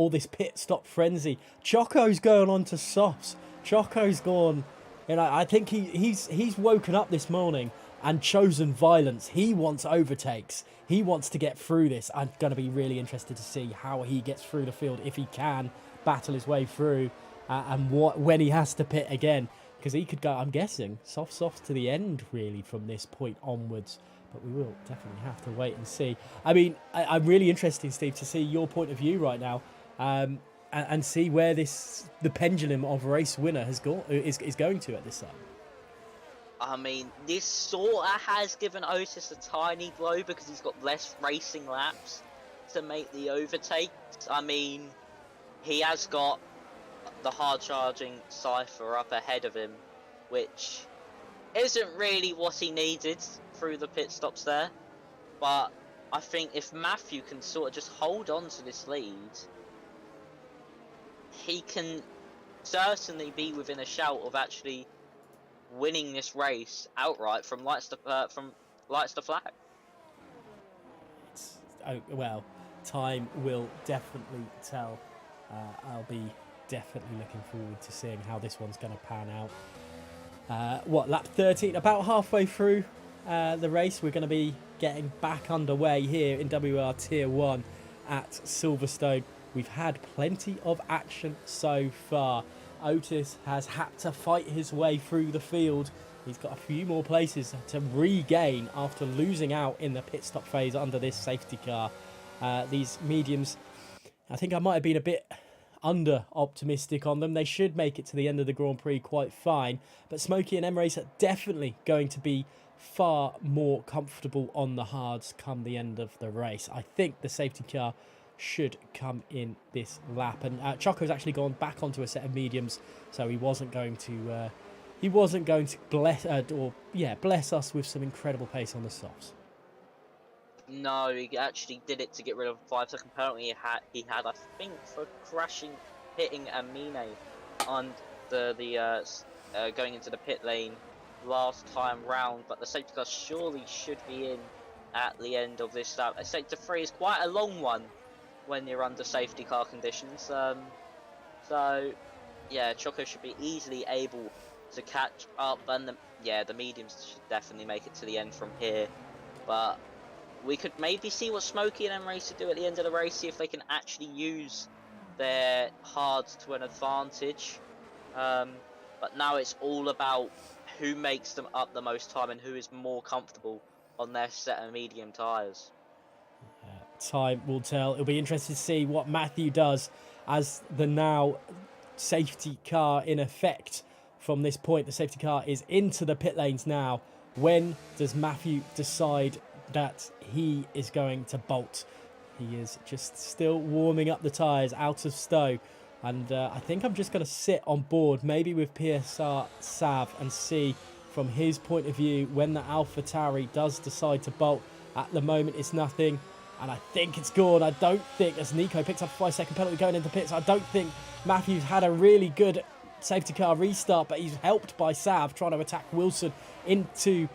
this pit stop frenzy. Choco's going on to softs. Choco's gone. You know, I think he's woken up this morning and chosen violence. He wants overtakes. He wants to get through this. I'm going to be really interested to see how he gets through the field, if he can battle his way through, and when he has to pit again. Because he could go, I'm guessing, soft to the end, really, from this point onwards. But we will definitely have to wait and see. I mean, I'm really interested, Steve, to see your point of view right now, and see where the pendulum of race winner is going to at this time. I mean, this sort of has given Otis a tiny blow because he's got less racing laps to make the overtakes. I mean, he has got the hard-charging Cypher up ahead of him, which isn't really what he needed through the pit stops there. But I think if Matthew can sort of just hold on to this lead, he can certainly be within a shout of actually winning this race outright from lights to flag. Well, time will definitely tell. I'll be definitely looking forward to seeing how this one's going to pan out. Lap 13, about halfway through the race, we're going to be getting back underway here in WR Tier 1 at Silverstone. We've had plenty of action so far. Otis has had to fight his way through the field. He's got a few more places to regain after losing out in the pit stop phase under this safety car. These mediums, I think I might have been a bit under optimistic on them. They should make it to the end of the Grand Prix quite fine, but Smokey and M-Race are definitely going to be far more comfortable on the hards come the end of the race. I think the safety car should come in this lap, and Choco's actually gone back onto a set of mediums, so he wasn't going to bless us with some incredible pace on the softs. No, he actually did it to get rid of a 5-second penalty he had, I think, for hitting Amine on the going into the pit lane last time round. But the safety car surely should be in at the end of this lap. Sector 3 is quite a long one when you're under safety car conditions. So yeah, Choco should be easily able to catch up, and the mediums should definitely make it to the end from here. But we could maybe see what Smokey and M-Racer do at the end of the race, see if they can actually use their hards to an advantage. But now it's all about who makes them up the most time and who is more comfortable on their set of medium tyres. Time will tell. It'll be interesting to see what Matthew does as the now safety car in effect from this point. The safety car is into the pit lanes now. When does Matthew decide that he is going to bolt? He is just still warming up the tyres out of Stowe, and I think I'm just going to sit on board maybe with PSR Sav and see from his point of view when the AlphaTauri does decide to bolt. At the moment it's nothing, and I think it's gone. I don't think, as Nico picks up a 5-second penalty going into pits, I don't think Matthew's had a really good safety car restart, but he's helped by Sav trying to attack Wilson into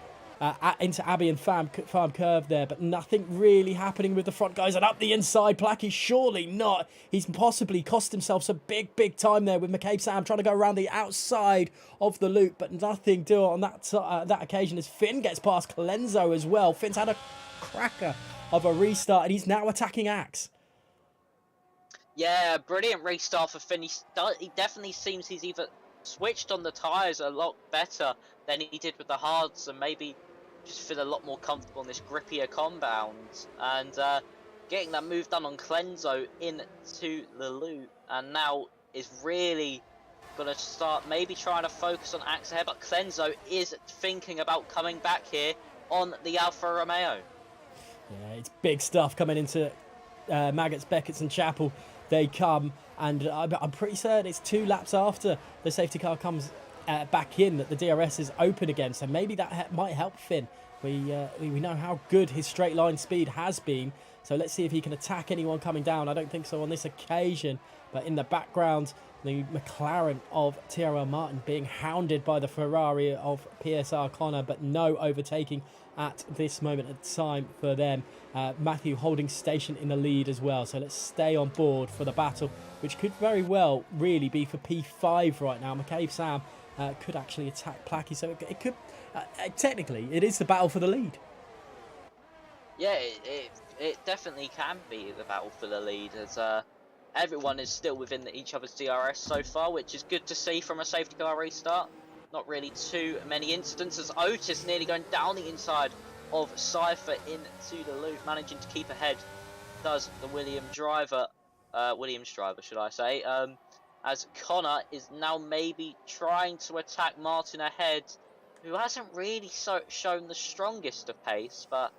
into Abbey and Farm Curve there, but nothing really happening with the front guys. And up the inside, Placky, surely not. He's possibly cost himself some big time there with McCabe Sam trying to go around the outside of the loop, but nothing do on that occasion as Finn gets past Clenzo as well. Finn's had a cracker of a restart, and he's now attacking Axe. Yeah, brilliant restart for Finn. He definitely seems he's either switched on the tyres a lot better than he did with the hards, and maybe just feel a lot more comfortable in this grippier compound. And getting that move done on Clenzo into the loop, and now is really going to start maybe trying to focus on Axe ahead, but Clenzo is thinking about coming back here on the Alfa Romeo. Yeah, it's big stuff coming into Maggots, Beckett's and Chapel. They come, and I'm pretty certain it's 2 laps after the safety car comes back in that the DRS is open again, so maybe that might help Finn. We know how good his straight line speed has been, so let's see if he can attack anyone coming down. I don't think so on this occasion, but in the background, the McLaren of TRL Martin being hounded by the Ferrari of PSR Connor, but no overtaking at this moment of time for them. Matthew holding station in the lead as well, so let's stay on board for the battle, which could very well really be for P5 right now. McCabe Sam could actually attack Placky, so it could technically it is the battle for the lead. Yeah, it definitely can be the battle for the lead, as everyone is still within each other's DRS so far, which is good to see from a safety car restart. Not really too many incidents, as Otis nearly going down the inside of Cypher into the loop, managing to keep ahead. Does the Williams driver, should I say, as Connor is now maybe trying to attack Martin ahead, who hasn't really shown the strongest of pace, but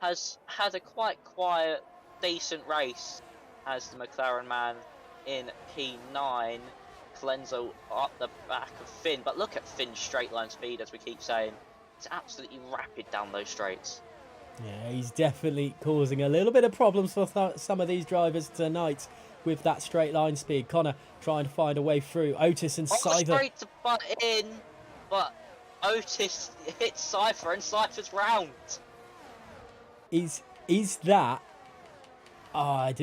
has had a quite quiet, decent race as the McLaren man in P9. Clenzo up the back of Finn, but look at Finn's straight line speed, as we keep saying. It's absolutely rapid down those straights. Yeah, he's definitely causing a little bit of problems for some of these drivers tonight with that straight line speed. Connor trying to find a way through. Otis and Cypher. Straight to butt in, but Otis hits Cypher and Cypher's round. Is that? I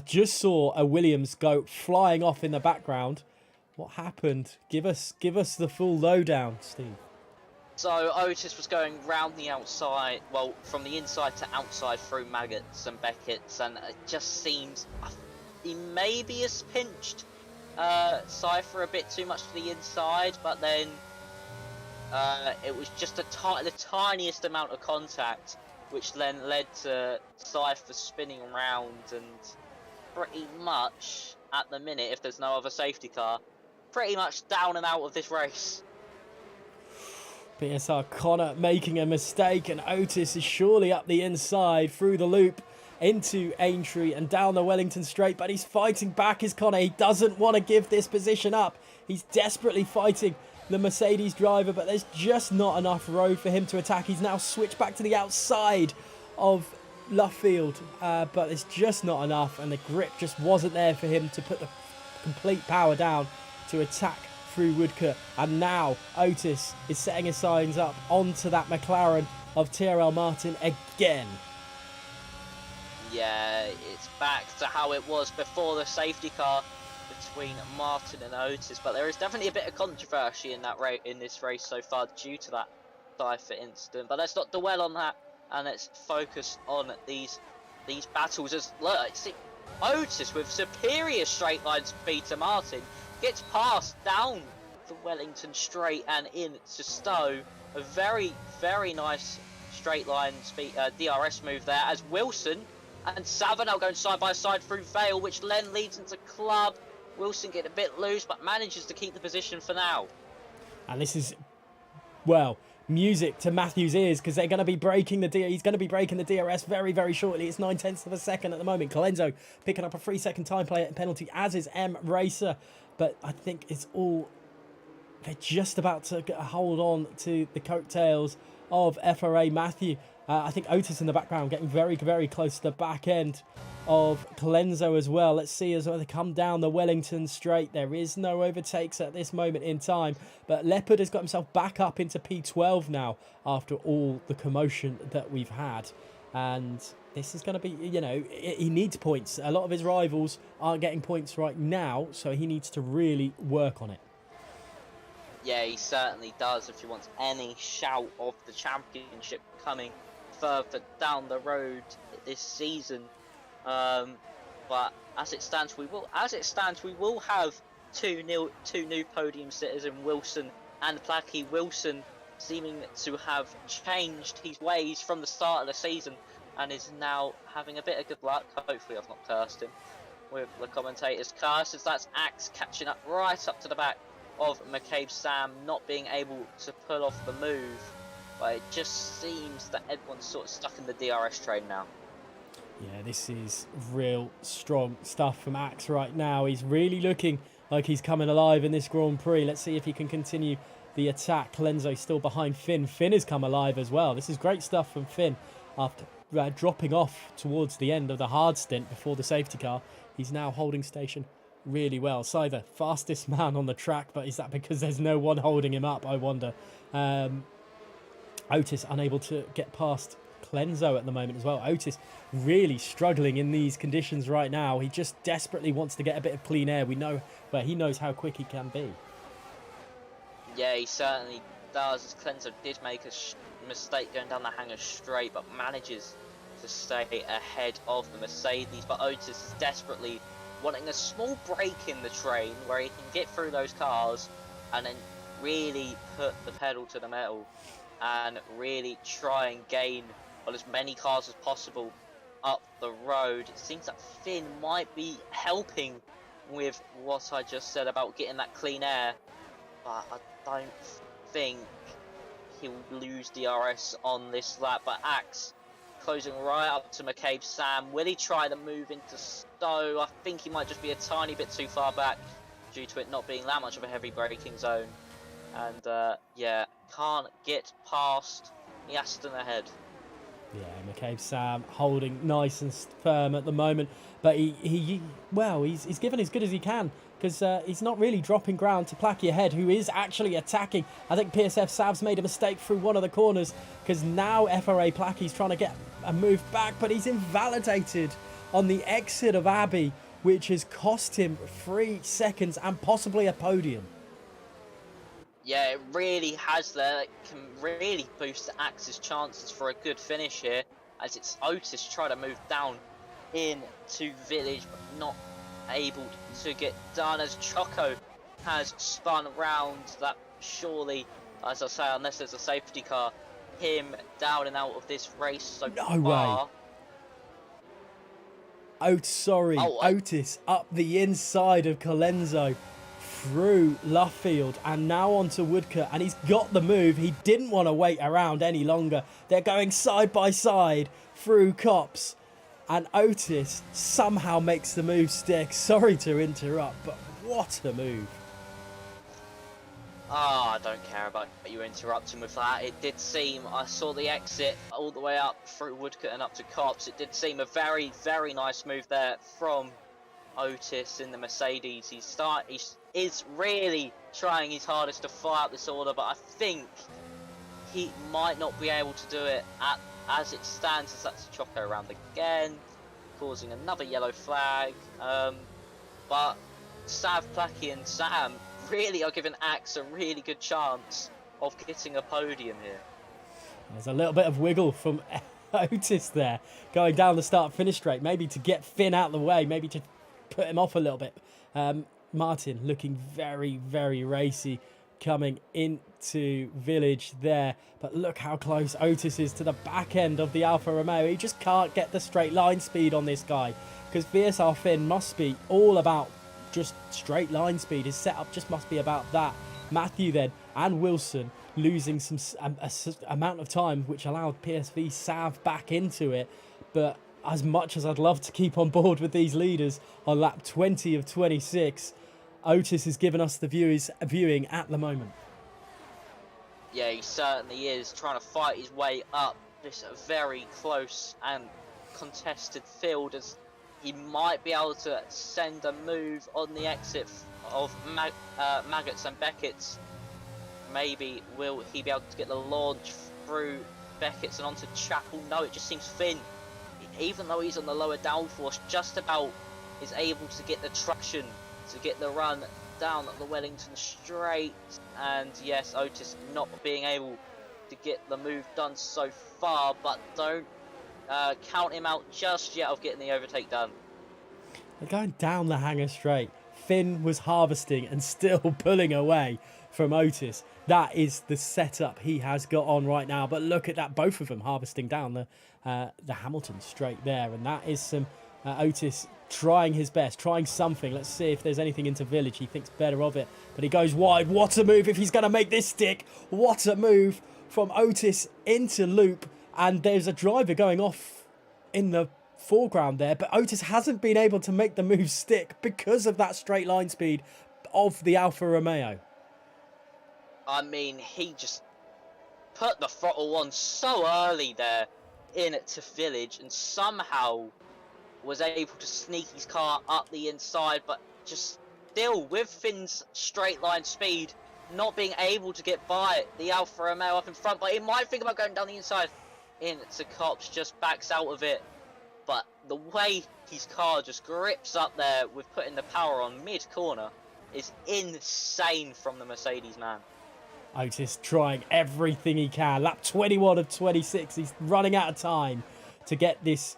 just saw a Williams go flying off in the background. What happened? Give us the full lowdown, Steve. So Otis was going round the outside, well, from the inside to outside through Maggots and Beckett's, and it just seems he maybe has pinched Cypher a bit too much to the inside, but then it was just the tiniest amount of contact, which then led to Cypher spinning around, and pretty much at the minute, if there's no other safety car, pretty much down and out of this race. PSR Connor making a mistake, and Otis is surely up the inside through the loop into Aintree and down the Wellington straight, but he's fighting back as Connor. He doesn't want to give this position up. He's desperately fighting the Mercedes driver, but there's just not enough road for him to attack. He's now switched back to the outside of Luffield, but it's just not enough, and the grip just wasn't there for him to put the complete power down to attack through Woodcote. And now Otis is setting his signs up onto that McLaren of TRL Martin again. Yeah, it's back to how it was before the safety car between Martin and Otis, but there is definitely a bit of controversy in this race so far due to that Cypher incident. But let's not dwell on that, and let's focus on these battles. As look, see, Otis with superior straight line speed to Martin gets passed down the Wellington straight and in to Stowe. A very, very nice straight line speed DRS move there, as Wilson and Savannah going side by side through Vale, which then leads into Club. Wilson getting a bit loose, but manages to keep the position for now. And this is, well, music to Matthew's ears, because they're going to be breaking he's going to be breaking the DRS very, very shortly. It's 9/10 of a second at the moment. Colenso picking up a 3-second time penalty, as is M Racer. But I think it's all, they're just about to hold on to the coattails of FRA Matthew. I think Otis in the background getting very, very close to the back end of Colenso as well. Let's see as they come down the Wellington straight. There is no overtakes at this moment in time, but Leopard has got himself back up into P12 now after all the commotion that we've had. And this is going to be, you know, he needs points. A lot of his rivals aren't getting points right now, so he needs to really work on it. Yeah, he certainly does if he wants any shout of the championship coming further down the road this season. But as it stands, we will have two new podium sitters in Wilson and Placky. Wilson seeming to have changed his ways from the start of the season and is now having a bit of good luck. Hopefully I've not cursed him with the commentator's curse, as that's Axe catching up right up to the back of McCabe Sam, not being able to pull off the move. But it just seems that everyone's sort of stuck in the DRS train now. Yeah, this is real strong stuff from Axe right now. He's really looking like he's coming alive in this Grand Prix. Let's see if he can continue the attack. Colenso still behind Finn. Finn has come alive as well. This is great stuff from Finn after dropping off towards the end of the hard stint before the safety car. He's now holding station really well. Cyther, fastest man on the track, but is that because there's no one holding him up, I wonder? Otis unable to get past Colenso at the moment as well. Otis really struggling in these conditions right now. He just desperately wants to get a bit of clean air. We know where he knows how quick he can be. Yeah, he certainly does. Colenso did make a mistake going down the hangar straight, but manages to stay ahead of the Mercedes. But Otis is desperately wanting a small break in the train where he can get through those cars and then really put the pedal to the metal and really try and gain on as many cars as possible up the road. It seems that Finn might be helping with what I just said about getting that clean air, but I don't think he'll lose DRS on this lap. But Axe closing right up to McCabe Sam. Will he try to move into Stowe? I think he might just be a tiny bit too far back due to it not being that much of a heavy braking zone. And yeah, can't get past Aston ahead. Yeah, McCabe Sam holding nice and firm at the moment, but he's given as good as he can, because he's not really dropping ground to Placky ahead, who is actually attacking. I think PSF Sav's made a mistake through one of the corners, because now FRA Placky's trying to get a move back, but he's invalidated on the exit of Abbey, which has cost him 3 seconds and possibly a podium. Yeah, it really has there. It can really boost Axe's chances for a good finish here, as it's Otis trying to move down into Village, but not able to get done, as Choco has spun round. That surely, as I say, unless there's a safety car, him down and out of this race so No far. way. Oh, sorry. Otis up the inside of Colenso through Luffield and now onto Woodcote, and he's got the move. He didn't want to wait around any longer. They're going side by side through Cops, and Otis somehow makes the move stick. Sorry to interrupt, but what a move. I don't care about you interrupting with that. It did seem, I saw the exit all the way up through Woodcote and up to Cops. It did seem a very, very nice move there from Otis in the Mercedes. He is really trying his hardest to fire out this order, but I think he might not be able to do it as it stands, as that's Choco around again, causing another yellow flag. But Sav, Placky and Sam really are giving Axe a really good chance of getting a podium here. There's a little bit of wiggle from Otis there, going down the start-finish straight, maybe to get Finn out of the way, maybe to put him off a little bit. Martin looking very, very racy coming into Village there, but look how close Otis is to the back end of the Alfa Romeo. He just can't get the straight line speed on this guy, because VSR Finn must be all about just straight line speed. His setup just must be about that. Matthew then and Wilson losing some amount of time, which allowed PSV Sav back into it. But as much as I'd love to keep on board with these leaders on lap 20 of 26, Otis has given us the viewing at the moment. Yeah, he certainly is trying to fight his way up this very close and contested field, as he might be able to send a move on the exit of Maggots and Beckett's. Maybe will he be able to get the launch through Beckett's and onto Chapel? No, it just seems Finn, even though he's on the lower downforce, just about is able to get the traction to get the run down the Wellington straight. And yes, Otis not being able to get the move done so far, but don't count him out just yet of getting the overtake done. They're going down the hanger straight. Finn was harvesting and still pulling away from Otis. That is the setup he has got on right now. But look at that, both of them harvesting down the Hamilton straight there. And that is some Otis trying his best, trying something. Let's see if there's anything into Village. He thinks better of it, but he goes wide. What a move if he's going to make this stick. What a move from Otis into loop. And there's a driver going off in the foreground there, but Otis hasn't been able to make the move stick because of that straight line speed of the Alfa Romeo. I mean, he just put the throttle on so early there in to Village and somehow was able to sneak his car up the inside, but just still with Finn's straight line speed, not being able to get by the Alfa Romeo up in front. But he might think about going down the inside into Cops, just backs out of it. But the way his car just grips up there with putting the power on mid-corner is insane from the Mercedes man. Otis trying everything he can. Lap 21 of 26. He's running out of time to get this.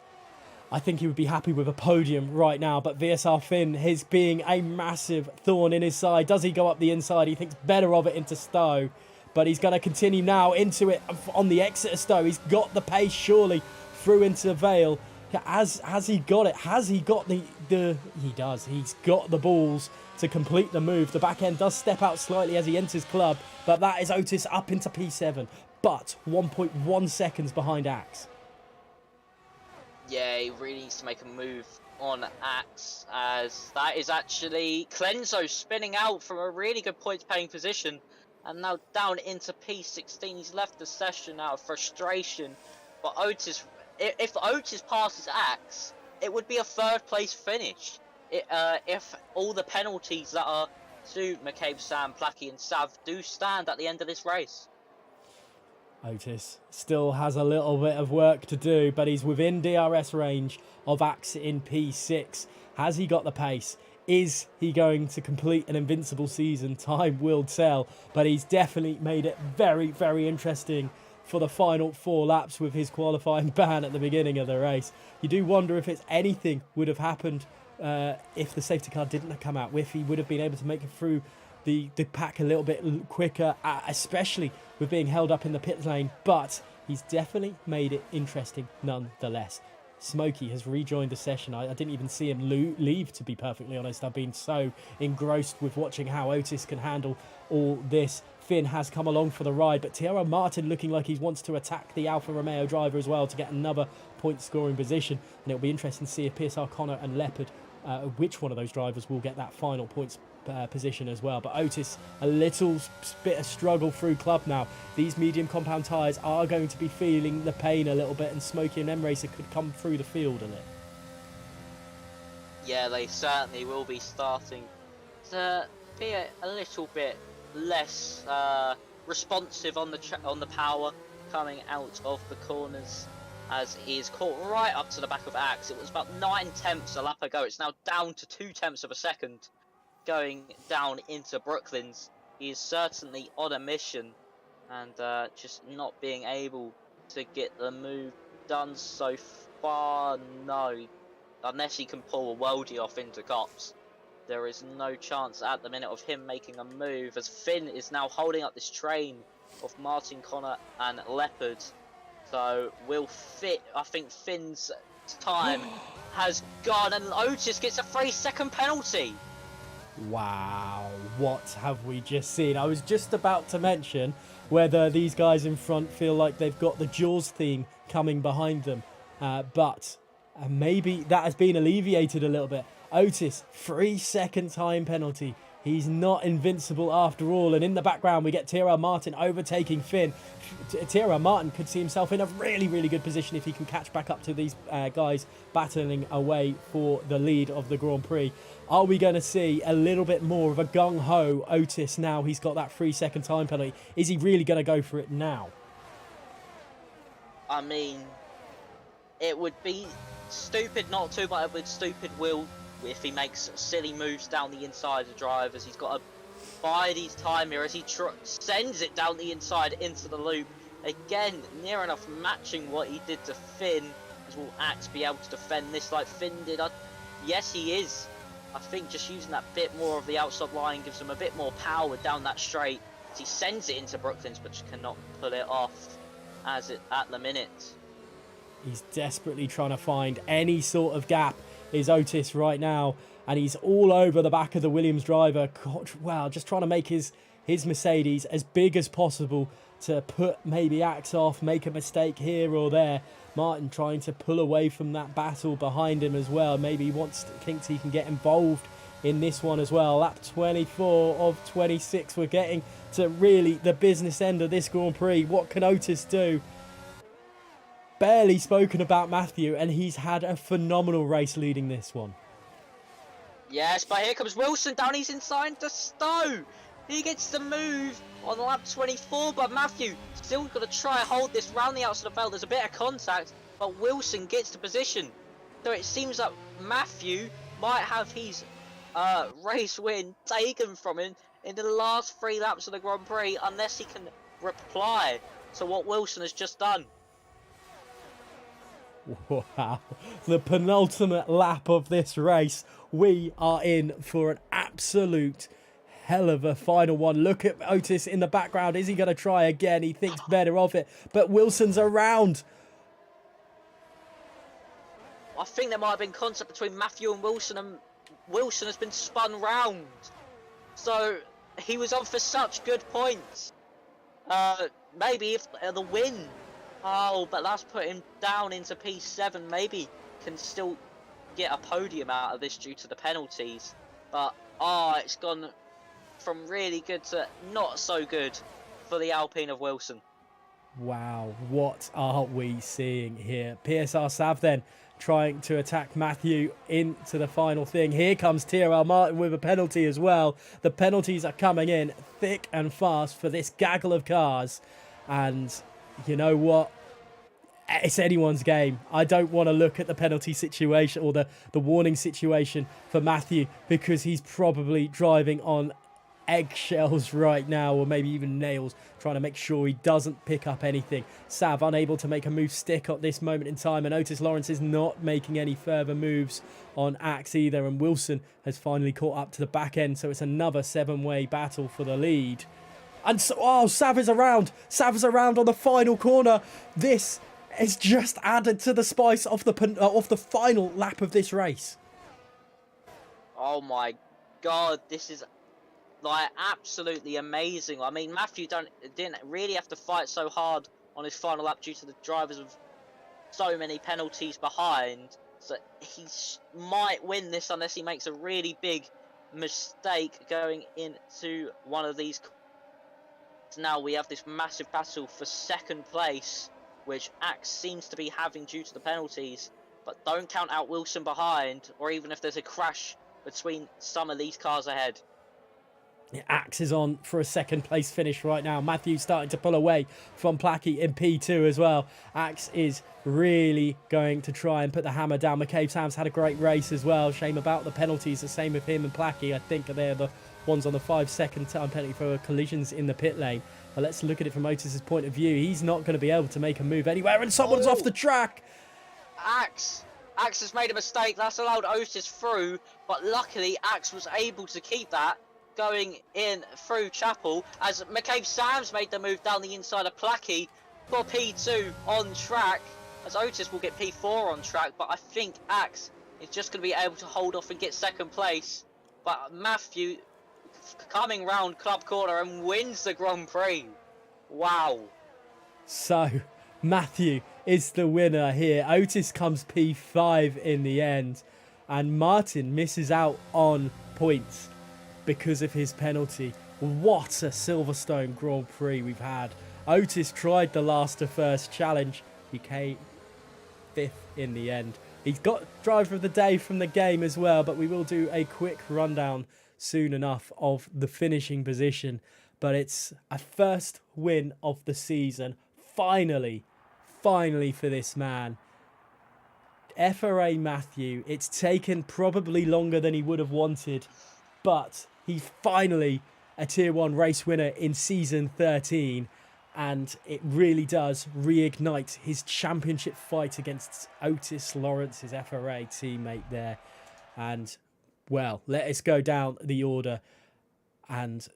I think he would be happy with a podium right now, but VSR Finn, his being a massive thorn in his side. Does he go up the inside? He thinks better of it into Stowe, but he's going to continue now into it on the exit of Stowe. He's got the pace surely through into Vale. Has he got it? Has he got the he does. He's got the balls to complete the move. The back end does step out slightly as he enters club, but that is Otis up into P7, but 1.1 seconds behind Axe. Yeah, he really needs to make a move on Axe, as that is actually Clenzo spinning out from a really good points paying position and now down into P16. He's left the session out of frustration, but Otis, if Otis passes Axe, it would be a third place finish. If all the penalties that are to McCabe, Sam, Plackey and Sav do stand at the end of this race. Otis still has a little bit of work to do, but he's within DRS range of Axe in P6. Has he got the pace? Is he going to complete an invincible season? Time will tell, but he's definitely made it very, very interesting for the final 4 laps with his qualifying ban at the beginning of the race. You do wonder if it's anything would have happened if the safety car didn't come out, if he would have been able to make it through the pack a little bit quicker, especially with being held up in the pit lane, but he's definitely made it interesting nonetheless. Smokey has rejoined the session. I didn't even see him leave, to be perfectly honest. I've been so engrossed with watching how Otis can handle all this. Finn has come along for the ride, but Tierra Martin looking like he wants to attack the Alfa Romeo driver as well to get another point scoring position, and it'll be interesting to see if Pierce Connor and Leopard, which one of those drivers will get that final points position as well. But Otis, a little bit of struggle through club now. These medium compound tyres are going to be feeling the pain a little bit, and Smokey and M-Racer could come through the field a little. Yeah, they certainly will be starting to be a little bit less responsive on the power coming out of the corners, as he is caught right up to the back of Axe. It was about 9/10 a lap ago. It's now down to 2/10 of a second going down into Brooklands. He is certainly on a mission, and just not being able to get the move done so far. No, unless he can pull a worldie off into Cops, there is no chance at the minute of him making a move, as Finn is now holding up this train of Martin, Connor and Leopard. So will fit. I think Finn's time has gone, and Otis gets a 3-second penalty. Wow, what have we just seen? I was just about to mention whether these guys in front feel like they've got the Jaws theme coming behind them, but maybe that has been alleviated a little bit. Otis, 3-second time penalty. He's not invincible after all. And in the background, we get Tyrrell Martin overtaking Finn. Tyrrell Martin could see himself in a really, really good position if he can catch back up to these guys battling away for the lead of the Grand Prix. Are we going to see a little bit more of a gung-ho Otis now he's got that 3-second time penalty? Is he really going to go for it now? I mean, it would be stupid not to, but it would stupid will if he makes silly moves down the inside of drivers. He's got to bide his time here as he sends it down the inside into the loop. Again, near enough matching what he did to Finn. As will Axe be able to defend this like Finn did? Yes, he is. I think just using that bit more of the outside line gives him a bit more power down that straight. As he sends it into Brooklands, but just cannot pull it off at the minute. He's desperately trying to find any sort of gap, is Otis right now, and he's all over the back of the Williams driver. God, wow, just trying to make his Mercedes as big as possible to put maybe Axe off, make a mistake here or there. Martin trying to pull away from that battle behind him as well. Maybe he thinks he can get involved in this one as well. Lap 24 of 26. We're getting to really the business end of this Grand Prix. What can Otis do? Barely spoken about Matthew, and he's had a phenomenal race leading this one. Yes, but here comes Wilson down his inside to Stowe. He gets the move on lap 24, but Matthew still got to try and hold this round the outside of the field. There's a bit of contact, but Wilson gets the position. So it seems that Matthew might have his race win taken from him in the last 3 laps of the Grand Prix, unless he can reply to what Wilson has just done. Wow, the penultimate lap of this race. We are in for an absolute hell of a final one. Look at Otis in the background. Is he going to try again? He thinks better of it, but Wilson's around. I think there might have been contact between Matthew and Wilson has been spun round. So he was on for such good points. Maybe if the win. Oh, but that's put him down into P7. Maybe can still get a podium out of this due to the penalties. But, it's gone from really good to not so good for the Alpine of Wilson. Wow, what are we seeing here? PSR Sav then trying to attack Matthew into the final thing. Here comes Tyrrell Martin with a penalty as well. The penalties are coming in thick and fast for this gaggle of cars. And you know what? It's anyone's game. I don't want to look at the penalty situation or the warning situation for Matthew, because he's probably driving on eggshells right now, or maybe even nails, trying to make sure he doesn't pick up anything. Sav unable to make a move stick at this moment in time, and Otis Lawrence is not making any further moves on Axe either, and Wilson has finally caught up to the back end, so it's another 7-way battle for the lead. And so, Sav is around. Sav is around on the final corner. This has just added to the spice of the final lap of this race. Oh my God, this is like absolutely amazing. I mean, Matthew didn't really have to fight so hard on his final lap due to the drivers with so many penalties behind. So he might win this unless he makes a really big mistake going into one of these. Now we have this massive battle for second place, which Axe seems to be having due to the penalties. But don't count out Wilson behind, or even if there's a crash between some of these cars ahead. Axe is on for a second place finish right now. Matthew's starting to pull away from Placky in P2 as well. Axe is really going to try and put the hammer down. McCabe Sam's had a great race as well. Shame about the penalties. The same with him and Placky. I think they're the ones on the 5-second time penalty for collisions in the pit lane. But let's look at it from Otis's point of view. He's not going to be able to make a move anywhere, and someone's off the track. Axe has made a mistake. That's allowed Otis through, but luckily Axe was able to keep that going in through Chapel, as McCabe Sam's made the move down the inside of Placky for P2 on track, as Otis will get P4 on track. But I think Axe is just going to be able to hold off and get second place. But Matthew coming round Club Corner and wins the Grand Prix. Wow. So Matthew is the winner here. Otis comes P5 in the end. and Martin misses out on points because of his penalty. What a Silverstone Grand Prix we've had. Otis tried the last to first challenge. He came 5th in the end. He's got driver of the day from the game as well, but we will do a quick rundown soon enough of the finishing position. But it's a first win of the season. Finally for this man. FRA Matthew, it's taken probably longer than he would have wanted, but he's finally a Tier 1 race winner in Season 13, and it really does reignite his championship fight against Otis Lawrence's FRA teammate there. And, well, let us go down the order, and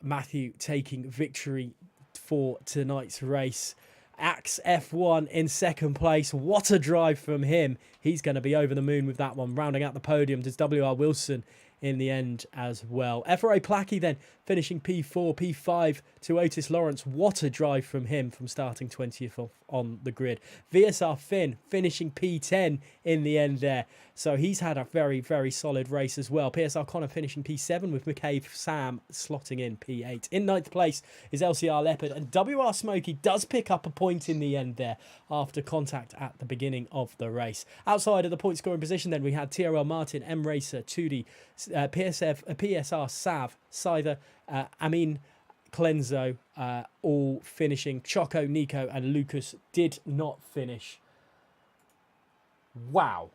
Matthew taking victory for tonight's race. Axe F1 in second place. What a drive from him. He's going to be over the moon with that one. Rounding out the podium does WR Wilson in the end as well. FRA Plackey then finishing P4, P5 to Otis Lawrence. What a drive from him from starting 20th on the grid. VSR Finn finishing P10 in the end there. So he's had a very, very solid race as well. PSR Connor finishing P7 with McCabe Sam slotting in P8. In 9th place is LCR Leopard, and WR Smokey does pick up a point in the end there after contact at the beginning of the race. Outside of the point scoring position then we had TRL Martin, M Racer, 2D, PSR Sav, Scyther, Amin Clenzo, all finishing. Choco, Nico and Lucas did not finish. Wow.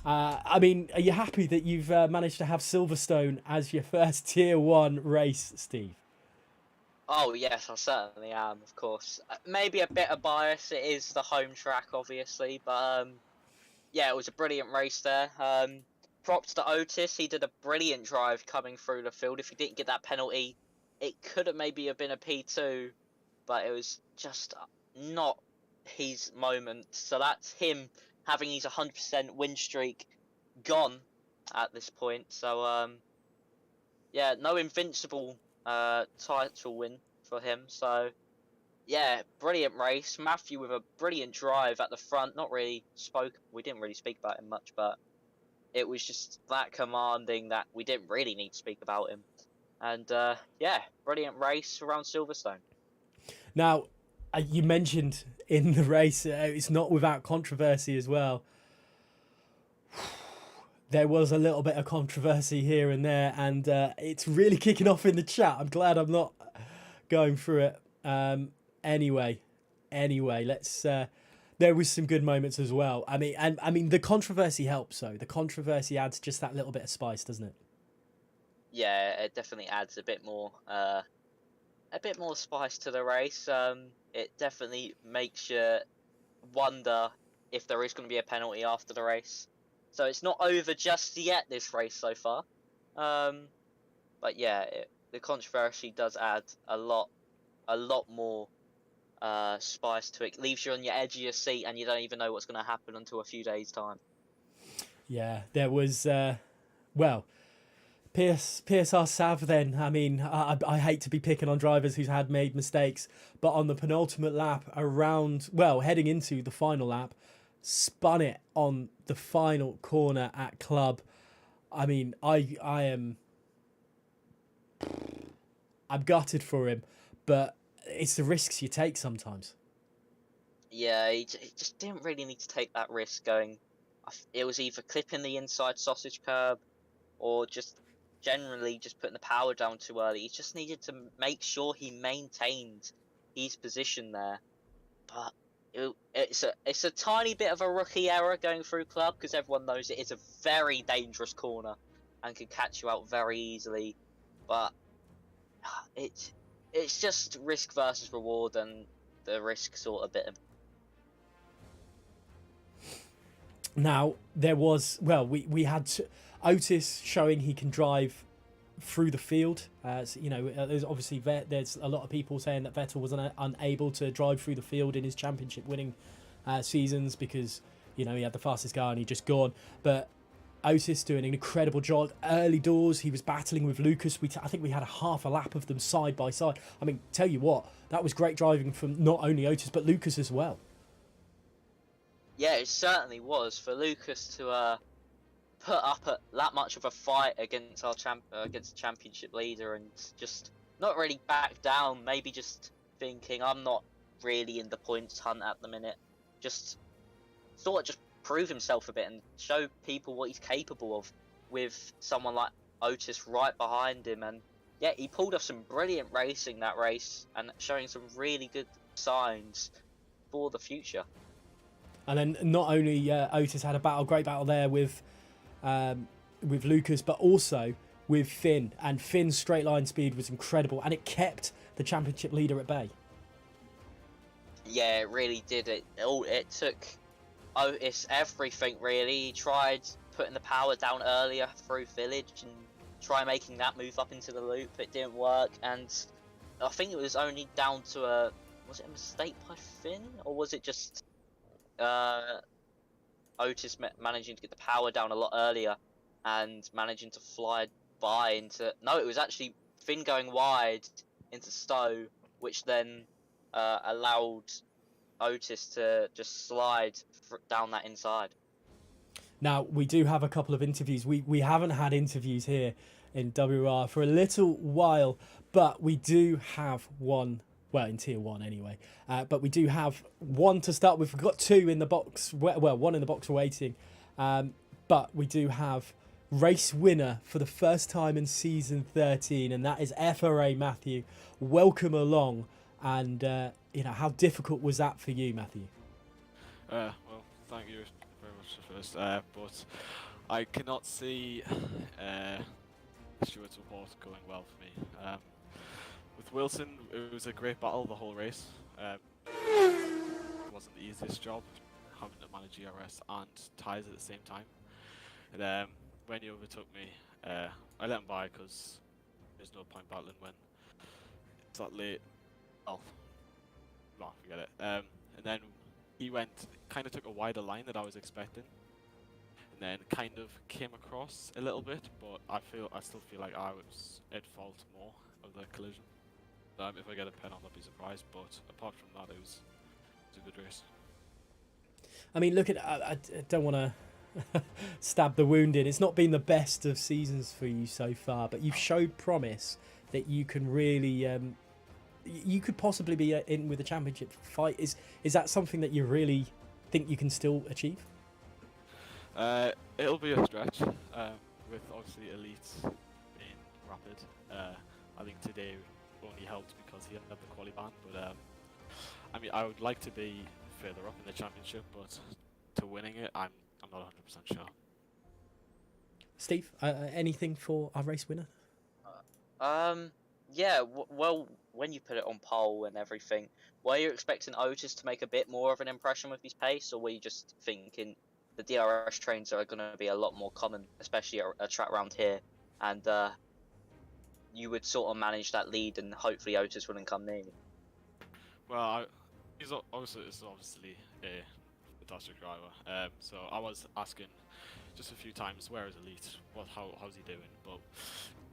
I mean, are you happy that you've managed to have Silverstone as your first Tier 1 race, Steve? Oh yes, I certainly am, of course. Maybe a bit of bias, it is the home track obviously, but yeah, it was a brilliant race there. Props to Otis, he did a brilliant drive coming through the field. If he didn't get that penalty, it could have maybe have been a P2, but it was just not his moment. So that's him having his 100% win streak gone at this point. So yeah, no invincible title win for him. So yeah, brilliant race. Matthew with a brilliant drive at the front. We didn't really speak about him much, but it was just that commanding that we didn't really need to speak about him. And yeah, brilliant race around Silverstone. Now, you mentioned in the race, it's not without controversy as well. There was a little bit of controversy here and there, and it's really kicking off in the chat. I'm glad I'm not going through it. Anyway, let's. There was some good moments as well. I mean, the controversy helps. though. The controversy adds just that little bit of spice, doesn't it? Yeah, it definitely adds a bit more spice to the race. It definitely makes you wonder if there is going to be a penalty after the race. So it's not over just yet, this race so far. But yeah, the controversy does add a lot more spice to it. It leaves you on your edge of your seat and you don't even know what's going to happen until a few days' time. Yeah, there was, well, PSR Sav then, I mean, I hate to be picking on drivers who's made mistakes, but on the penultimate lap heading into the final lap, spun it on the final corner at Club. I mean, I'm gutted for him, but it's the risks you take sometimes. Yeah, he just didn't really need to take that risk going. It was either clipping the inside sausage curb or just generally just putting the power down too early. He just needed to make sure he maintained his position there. But it's a tiny bit of a rookie error going through Club, because everyone knows it is a very dangerous corner and can catch you out very easily. But it's just risk versus reward, and the risk sort of bit of. Now there was we had Otis showing he can drive through the field. You know, there's obviously there's a lot of people saying that Vettel was unable to drive through the field in his championship winning seasons because, you know, he had the fastest car and he just gone. But Otis doing an incredible job early doors. He was battling with Lucas. I think we had a half a lap of them side by side. I mean, tell you what, that was great driving from not only Otis but Lucas as well. Yeah, it certainly was. For Lucas to put up that much of a fight against our against the championship leader, and just not really back down. Maybe just thinking, I'm not really in the points hunt at the minute. Just sort of just prove himself a bit and show people what he's capable of with someone like Otis right behind him. And yeah, he pulled off some brilliant racing that race and showing some really good signs for the future. And then not only Otis had a great battle there with Lucas, but also with Finn. And Finn's straight line speed was incredible, and it kept the championship leader at bay. Yeah, it really did. It took Otis everything really. He tried putting the power down earlier through Village and try making that move up into the loop. It didn't work, and I think it was only down to was it a mistake by Finn, or was it just Otis managing to get the power down a lot earlier and managing to fly by into... No, it was actually Finn going wide into Stowe, which then allowed Otis to just slide down that inside. Now, we do have a couple of interviews. We haven't had interviews here in WR for a little while, but we do have one, well, in Tier 1 anyway. But we do have one to start with. We've got two in the box, well, one in the box waiting. But we do have race winner for the first time in Season 13, and that is FRA Matthew. Welcome along. And, how difficult was that for you, Matthew? Well, thank you very much first, but I cannot see Stuart's report going well for me. With Wilson, it was a great battle the whole race. It wasn't the easiest job, having to manage ERS and tyres at the same time. And when he overtook me, I let him by because there's no point battling when it's that late. Oh, forget it. And then he kind of took a wider line than I was expecting, and then kind of came across a little bit, but I still feel like I was at fault more of the collision. If I get a pen, I'll not be surprised, but apart from that, it was a good race. I mean, look at I don't want to stab the wound in. It's not been the best of seasons for you so far, but you've showed promise that you can really you could possibly be in with a championship fight. Is that something that you really think you can still achieve? It'll be a stretch with obviously elites being rapid. I think today only helped because he had the quali ban, but I mean, I would like to be further up in the championship, but to winning it, I'm not 100% sure. Steve, anything for our race winner? Yeah, well, when you put it on pole and everything, were you expecting Otis to make a bit more of an impression with his pace, or were you just thinking the DRS trains are going to be a lot more common, especially a track round here, and you would sort of manage that lead and hopefully Otis wouldn't come near you? Well, he's obviously a fantastic driver, so I was asking just a few times, where is Elite? How's he doing? But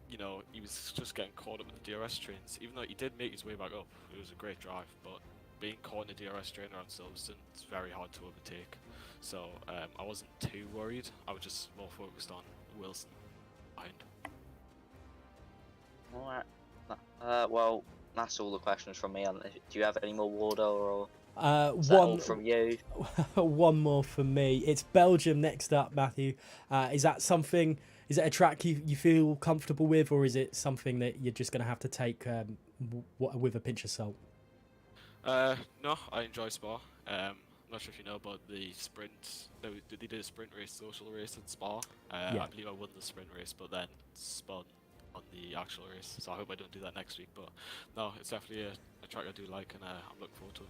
you know, he was just getting caught up with the DRS trains. Even though he did make his way back up, it was a great drive. But being caught in the DRS train around Silverstone, it's very hard to overtake. So I wasn't too worried. I was just more focused on Wilson behind. Alright. Well, that's all the questions from me. Do you have any more, Warder, or is one that all from you? One more from me. It's Belgium next up, Matthew. Is that something? Is it a track you feel comfortable with, or is it something that you're just going to have to take with a pinch of salt? No, I enjoy Spa. I'm not sure if you know about the sprint. They did a sprint race, social race at Spa. Yeah. I believe I won the sprint race, but then spun on the actual race. So I hope I don't do that next week. But no, it's definitely a track I do like, and I'm looking forward to it.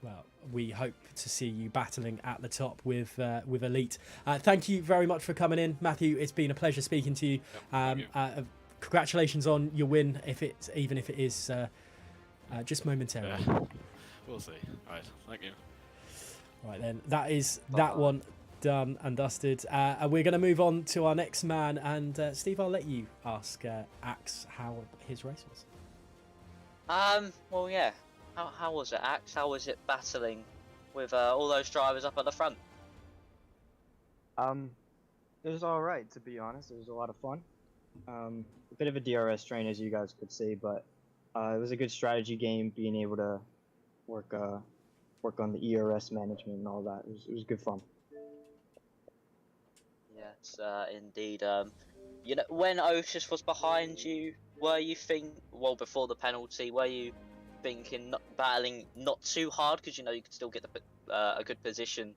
Well, we hope to see you battling at the top with Elite. Thank you very much for coming in, Matthew. It's been a pleasure speaking to you. Congratulations on your win, even if it is just momentarily. We'll see. All right, thank you. All right then, that is that one done and dusted. And we're going to move on to our next man. And Steve, I'll let you ask Axe how his race was. Well, yeah. How was it, Axe? How was it battling with all those drivers up at the front? It was all right, to be honest. It was a lot of fun. A bit of a DRS train, as you guys could see, but it was a good strategy game. Being able to work on the ERS management and all that. It was good fun. Yes, indeed. You know, when Otis was behind you, were you before the penalty, were you thinking battling not too hard because you know you could still get a good position,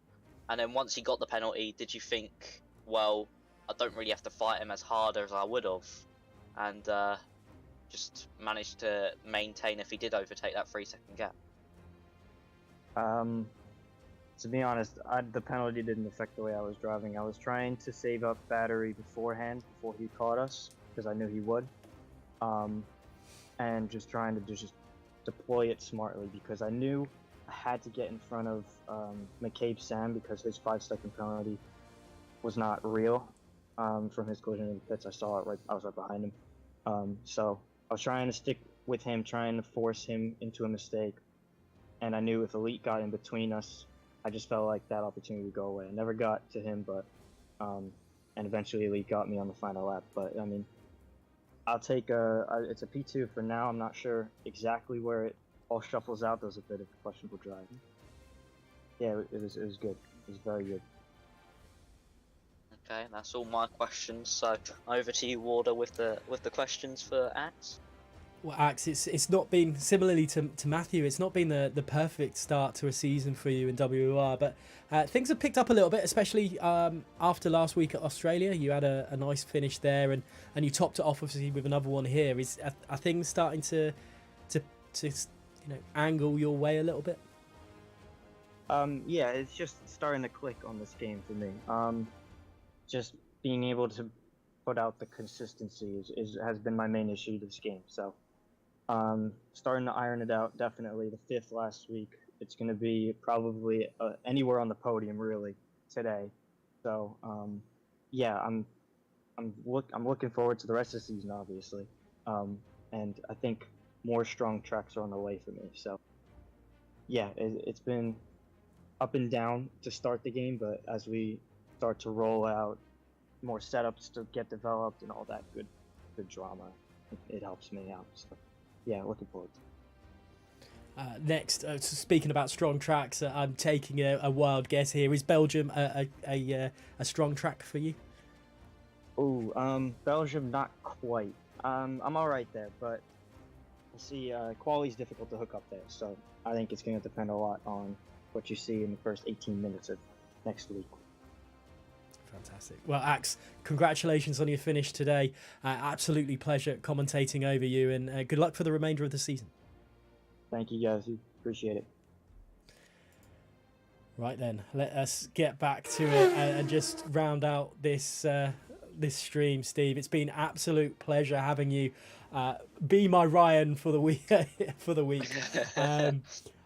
and then once he got the penalty, did you think, well, I don't really have to fight him as hard as I would have, and just managed to maintain if he did overtake that 3-second gap? To be honest, the penalty didn't affect the way I was driving. I was trying to save up battery beforehand, before he caught us, because I knew he would. And just trying to just deploy it smartly, because I knew I had to get in front of McCabe Sam, because his 5-second penalty was not real. From his collision in the pits, I saw it I was right behind him. So I was trying to stick with him, trying to force him into a mistake. And I knew if Elite got in between us, I just felt like that opportunity would go away. I never got to him, but and eventually Elite got me on the final lap. But I mean, I'll take it's a P2 for now. I'm not sure exactly where it all shuffles out. There was a bit of questionable driving. Yeah, it was good. It was very good. Okay, that's all my questions. So over to you, Warder, with the questions for Axe. Well, Axe, it's not been, similarly to Matthew, it's not been the perfect start to a season for you in WOR, but things have picked up a little bit, especially after last week at Australia. You had a nice finish there, and you topped it off obviously with another one here. Are things starting to angle your way a little bit? Yeah, it's just starting to click on this game for me. Just being able to put out the consistency has been my main issue this game. So starting to iron it out, definitely. The 5th last week, it's going to be probably anywhere on the podium really today. So yeah, I'm looking forward to the rest of the season, obviously, and I think more strong tracks are on the way for me. So yeah, it's been up and down to start the game, but as we start to roll out more setups to get developed and all that good drama, it helps me out. So yeah, looking forward to it. Next, speaking about strong tracks, I'm taking a wild guess here. Is Belgium a strong track for you? Oh, Belgium, not quite. I'm all right there, but we'll see. Quality's difficult to hook up there, so I think it's going to depend a lot on what you see in the first 18 minutes of next week. Fantastic. Well, Axe, congratulations on your finish today. Absolutely pleasure commentating over you, and good luck for the remainder of the season. Thank you, guys. Appreciate it. Right then, let us get back to it and just round out this this stream, Steve. It's been absolute pleasure having you be my Ryan for the week.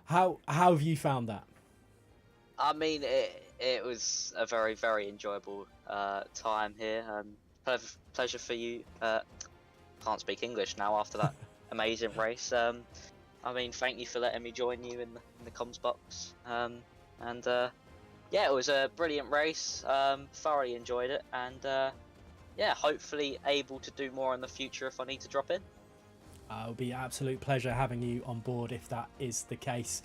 How have you found that? I mean, it was a very, very enjoyable time here. Pleasure for you. Can't speak English now after that amazing race. I mean, thank you for letting me join you in the comms box. Yeah, it was a brilliant race. Thoroughly enjoyed it, and yeah, hopefully able to do more in the future if I need to drop in. It'll be an absolute pleasure having you on board if that is the case.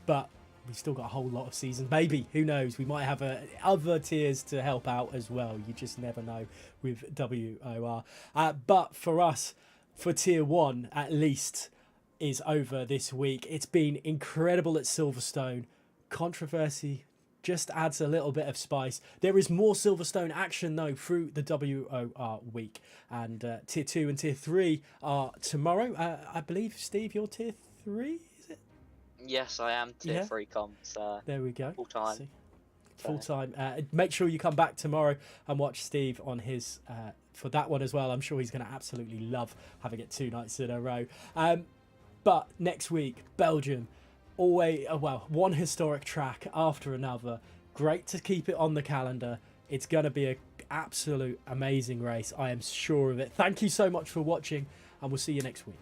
But we've still got a whole lot of seasons. Maybe, who knows, we might have other tiers to help out as well. You just never know with WOR. But for us, for tier 1 at least, is over this week. It's been incredible at Silverstone. Controversy just adds a little bit of spice. There is more Silverstone action though through the WOR week, and tier 2 and tier 3 are tomorrow. I believe, Steve, you're tier 3, is it? Yes, I am tier 3 comms. There we go. Full time. Full time. Make sure you come back tomorrow and watch Steve on his for that one as well. I'm sure he's going to absolutely love having it 2 nights in a row. But next week, Belgium. Always, well, one historic track after another. Great to keep it on the calendar. It's going to be an absolute amazing race. I am sure of it. Thank you so much for watching, and we'll see you next week.